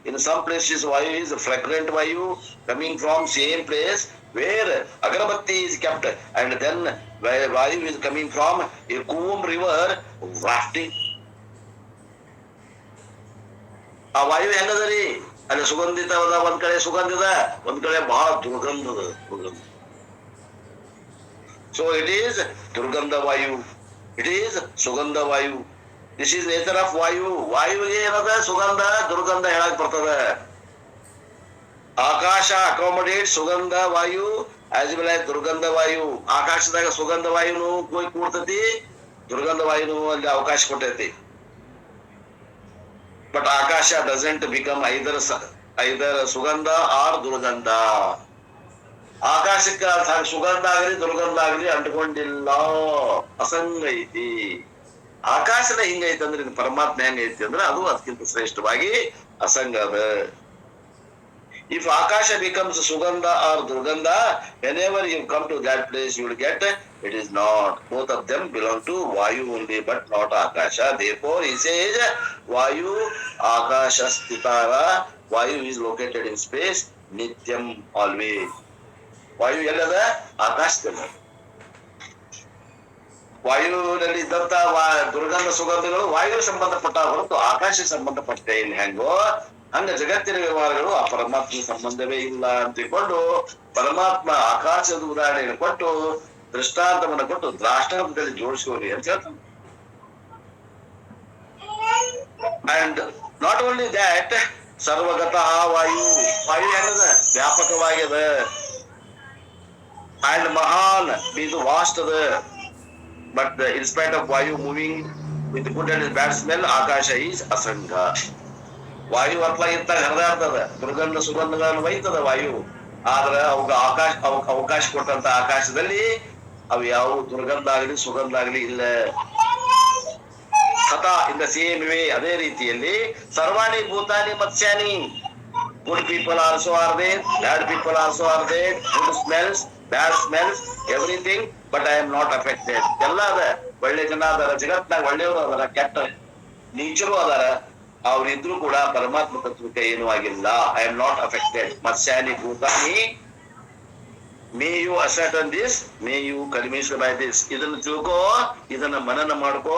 ಇನ್ ಸಮ್ ಪ್ಲೇಸಸ್ ವಾಯು ಇಸ್ ಫ್ರಾಗ್ರೆಂಟ್ ವಾಯು coming from same place where agarbatti is kept and then vayu is coming from a Coombe river wafting. ಆ ವಾಯು ಹೆಂಗದರಿ ಅಲ್ಲಿ ಸುಗಂಧಿತವಾದ ಒಂದ್ ಕಡೆ ಸುಗಂಧದ ಒಂದ್ ಕಡೆ ಬಹಳ ದುರ್ಗಂಧದ ದುರ್ಗಂಧ. ಸೊ ಇಟ್ ಈಸ್ ದುರ್ಗಂಧ ವಾಯು, ಇಟ್ ಈಸ್ ಸುಗಂಧ ವಾಯು. ದಿಸ್ ಈಸ್ ನೇಚರ್ ಆಫ್ ವಾಯು. ವಾಯುವಿಗೆ ಏನದ ಸುಗಂಧ ದುರ್ಗಂಧ ಹೇಳಕ್ ಬರ್ತದ. ಆಕಾಶ ಅಕಾಮಡೇಟ್ ಸುಗಂಧ ವಾಯು ಆಸ್ ವೆಲ್ ಆಸ್ ದುರ್ಗಂಧ ವಾಯು. ಆಕಾಶದಾಗ ಸುಗಂಧ ವಾಯುನು ಹೋಗಿ ಕೂಡ್ತತಿ, ದುರ್ಗಂಧ ವಾಯುನು ಅಲ್ಲಿ ಅವಕಾಶ ಕೊಟ್ಟೈತಿ. ಬಟ್ ಆಕಾಶ ಡಸಂಟ್ ಬಿಕಮ್ ಐದರ್ ಸುಗಂಧ ಆರ್ ದುರ್ಗಂಧ. ಆಕಾಶಕ್ಕ ಸುಗಂಧ ಆಗಲಿ ದುರ್ಗಂಧ ಆಗಲಿ ಅಂಟ್ಕೊಂಡಿಲ್ಲ, ಅಸಂಗ ಐತಿ. ಆಕಾಶನ ಹಿಂಗೈತಿ ಅಂದ್ರೆ ಇದು ಪರಮಾತ್ಮ ಹೆಂಗೈತಿ ಅಂದ್ರೆ ಅದು ಅದಕ್ಕಿಂತ ಶ್ರೇಷ್ಠವಾಗಿ ಅಸಂಗ ಅದ. If Akasha becomes Sugandha or Durgandha, whenever you come to that place, you will get it is not. Both of them belong to Vayu only, but not Akasha. Therefore, he says Vayu Akasha Stitara. Vayu is located in space, Nityam always. Vayu ellada Akashadalla. ವಾಯುವಿನಲ್ಲಿ ಇದ್ದಂತ ದುರ್ಗಂಧ ಸುಗಂಧಗಳು ವಾಯು ಸಂಬಂಧಪಟ್ಟ ಹೊರತು ಆಕಾಶಕ್ಕೆ ಸಂಬಂಧಪಟ್ಟ ಏನ್ ಹೆಂಗೋ ಹಂಗ ಜಗತ್ತಿನ ವ್ಯವಹಾರಗಳು ಆ ಪರಮಾತ್ಮ ಸಂಬಂಧವೇ ಇಲ್ಲ ಅಂತ ತಿಳ್ಕೊಂಡು ಪರಮಾತ್ಮ ಆಕಾಶದ ಉದಾಹರಣೆಯನ್ನು ಕೊಟ್ಟು ದೃಷ್ಟಾಂತವನ್ನು ಕೊಟ್ಟು ದ್ರಾಷ್ಟಾಂತದಲ್ಲಿ ಜೋಡಿಸ್ಕೋರಿ ಅಂತ ಹೇಳ್ತಾನೆ. ಅಂಡ್ ನಾಟ್ ಓನ್ಲಿ ದ್ಯಾಟ್, ಸರ್ವಗತಃ ವಾಯು. ವಾಯು ಏನದ ವ್ಯಾಪಕವಾಗ್ಯದ. ಅಂಡ್ ಮಹಾನ್ ಇದು ವಾಸ್ಟ್ ಅದ. But in spite of Vayu moving with good and bad smell, Akasha is Asanga. ವಾಯು ಅತ್ಲಾಗಿಂತ ಹರಿದಾಡ್ತದ, ದುರ್ಗಂಧ ಸುಗಂಧಗಳನ್ನು ಒಯ್ತದ ವಾಯು. ಆದ್ರೆ ಅವಕಾಶ ಕೊಟ್ಟಂತ ಆಕಾಶದಲ್ಲಿ ಅವು ಯಾವ ದುರ್ಗಂಧ ಆಗಲಿ ಸುಗಂಧ ಆಗಲಿ ಇಲ್ಲ. ತಥಾ ಇನ್ ದ ಸೇಮ್ ವೇ, ಅದೇ ರೀತಿಯಲ್ಲಿ ಸರ್ವಾಣಿ ಭೂತಾನಿ ಮತ್ಸ್ಯಾನಿ. Good people also are there, bad people also are there. Good smells, bad smells, everything, but I am not affected. ಎಲ್ಲ ಅದ, ಒಳ್ಳೆ ಜನ ಅದಾರ ಜಗತ್ನಾಗ, ಒಳ್ಳೆಯವರು ಅದಾರ, ಕೆಟ್ಟ ನೀಚರು ಅದಾರ. ಅವ್ರಿದ್ರು ಕೂಡ ಪರಮಾತ್ಮ ತತ್ವಕ್ಕೆ ಏನೂ ಆಗಿಲ್ಲ. I am not affected. ಮತ್ಸ್ಯಾನಿ ಭೂತಾನಿ, may you ascertain this, may you convinced by this. ಇದನ್ನ ತಿಳ್ಕೋ, ಇದನ್ನ ಮನನ ಮಾಡ್ಕೋ.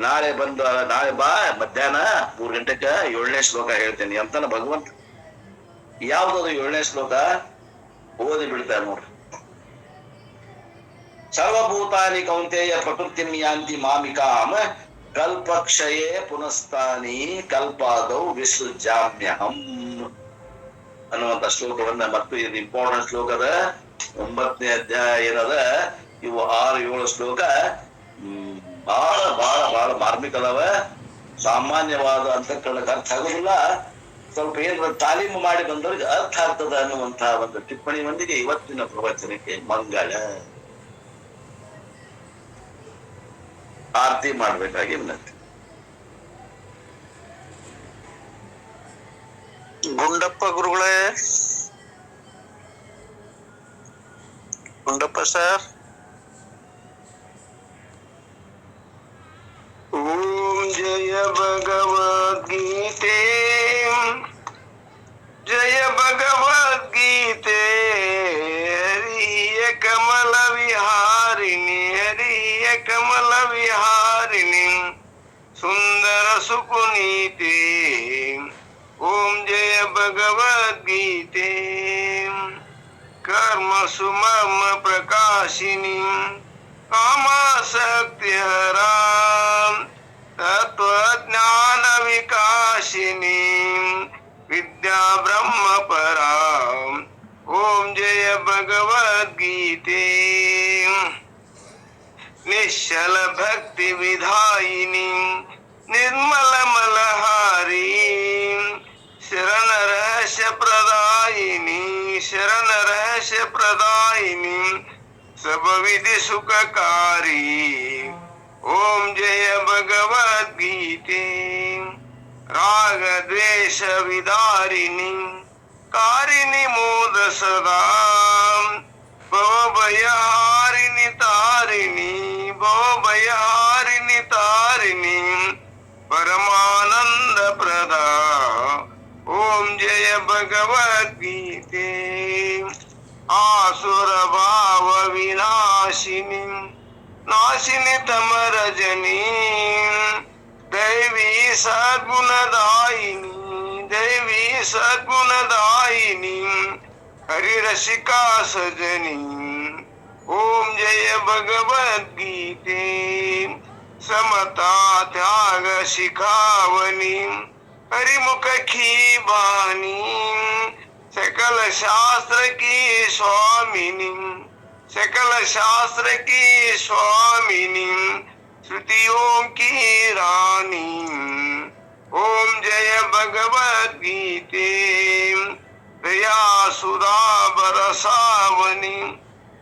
ನಾಳೆ ಬಾ ಮಧ್ಯಾಹ್ನ 3 ಗಂಟೆಗೆ 7ನೇ ಶ್ಲೋಕ ಹೇಳ್ತೇನೆ ಅಂತಾನ ಭಗವಂತ. ಯಾವ್ದದು 7ನೇ ಶ್ಲೋಕ? ಓದಿ ಬಿಡ್ತಾರೆ ನೋಡ್ರಿ. ಸರ್ವಭೂತಾನಿ ಕೌಂತೆಯ ಪ್ರಕೃತಿಂ ಯಾಂತಿ ಮಾಮಿಕಾಂ ಕಲ್ಪಕ್ಷಯೇ ಪುನಸ್ತಾನಿ ಕಲ್ಪಾದೌ ವಿಸೃಜಾಮ್ಯಹಂ ಅನ್ನುವಂತ ಶ್ಲೋಕವನ್ನ, ಮತ್ತು ಇದು ಇಂಪಾರ್ಟೆಂಟ್ ಶ್ಲೋಕದ 9ನೇ ಅಧ್ಯಾಯ ಏನದ, ಇವು 6-7 ಶ್ಲೋಕ ಬಹಳ ಬಹಳ ಬಹಳ ಮಾರ್ಮಿಕ ಅದಾವ. ಸಾಮಾನ್ಯವಾದ ಅಂತಃಕರಣಕ್ಕೆ ಅರ್ಥ ಆಗುದಿಲ್ಲ. ಸ್ವಲ್ಪ ಏನಾರ ತಾಲೀಮು ಮಾಡಿ ಬಂದವ್ರಿಗೆ ಅರ್ಥ ಆಗ್ತದ ಅನ್ನುವಂತಹ ಒಂದು ಟಿಪ್ಪಣಿಯೊಂದಿಗೆ ಇವತ್ತಿನ ಪ್ರವಚನಕ್ಕೆ ಮಂಗಳ. ಆರತಿ ಮಾಡ್ಬೇಕಾಗಿ ವಿನಂತಿ. ಗುಂಡಪ್ಪ ಗುರುಗಳೇ, ಗುಂಡಪ್ಪ ಸರ್. ಓಂ ಜಯ ಭಗವದ್ಗೀತೆ, ಜಯ ಭಗವದ್ಗೀತೆ. ಹರಿಯ ಕಮಲ ವಿಹಾರಿಣಿ, ಹರಿಯ ಕಮಲ ವಿಹಾರಿಣಿ, ಸುಂದರ ಸುಕುನೀತೆ. ಓಂ ಜಯ ಭಗವದ್ಗೀತೆ. ಕರ್ಮ ಸುಮಮ ಪ್ರಕಾಶಿನಿ, ಕಾಮಾಸಕ್ತಿಹರಾ, ತತ್ವಜ್ಞಾನ ವಿಕಾಶಿನಿ, ವಿದ್ಯಾ ಬ್ರಹ್ಮ ಪರಾ. ಓಂ ಜಯ ಭಗವದ್ಗೀತೆ. ನಿಶ್ಚಲ ಭಕ್ತಿ ವಿಧಾಯಿನಿ, ನಿರ್ಮಲ ಮಲಹಾರಿ, ಶರಣ ರಹಸ್ಯ ಪ್ರದಾಯಿನಿ, ಶರಣ ರಹಸ್ಯ ಪ್ರದಾಯಿನಿ, सब विधि सुखकारी. ओम जय भगवद्गीते. राग द्वेष विदारिणी, कारिणी मोद सदा, भव भयहारिणी तारिणी, भव भयहारिणी तारिणी, परमानंद प्रदा. भगवद्गीते आसुर भाव विनाशिनी नाशिनी तमरजनी दैवी सद्गुणदायिनी हरिरसिका सजनी ओम जय भगवद्गीते समता त्याग शिखावनी हरिमुख की बानी सकल शास्त्र की स्वामिनी श्रुतियों की रानी ओम जय भगवद्गीते दया सुधा बरसावनी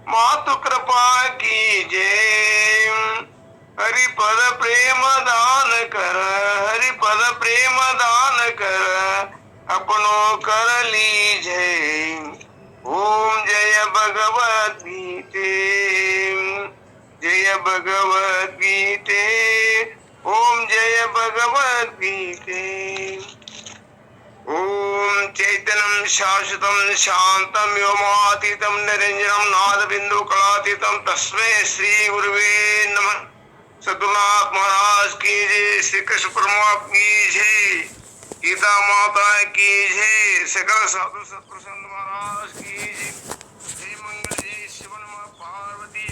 मातु कृपा की जय हरिपद प्रेम दान कर अपनों कर लीजे ओम जय भगवद्गीते ओम जय भगवद्गीते ओम चैतन्यं शाश्वतं शान्तं व्योमातीतं निरञ्जनं नादबिन्दु कलातीतं तस्मै श्री गुरुवे नमः। सद्गुरुनाथ महाराज की जय, श्री कृष्ण परमात्मा की जय, गीता माता की जय, सकल साधु सत्पुरुष महाराज की जय।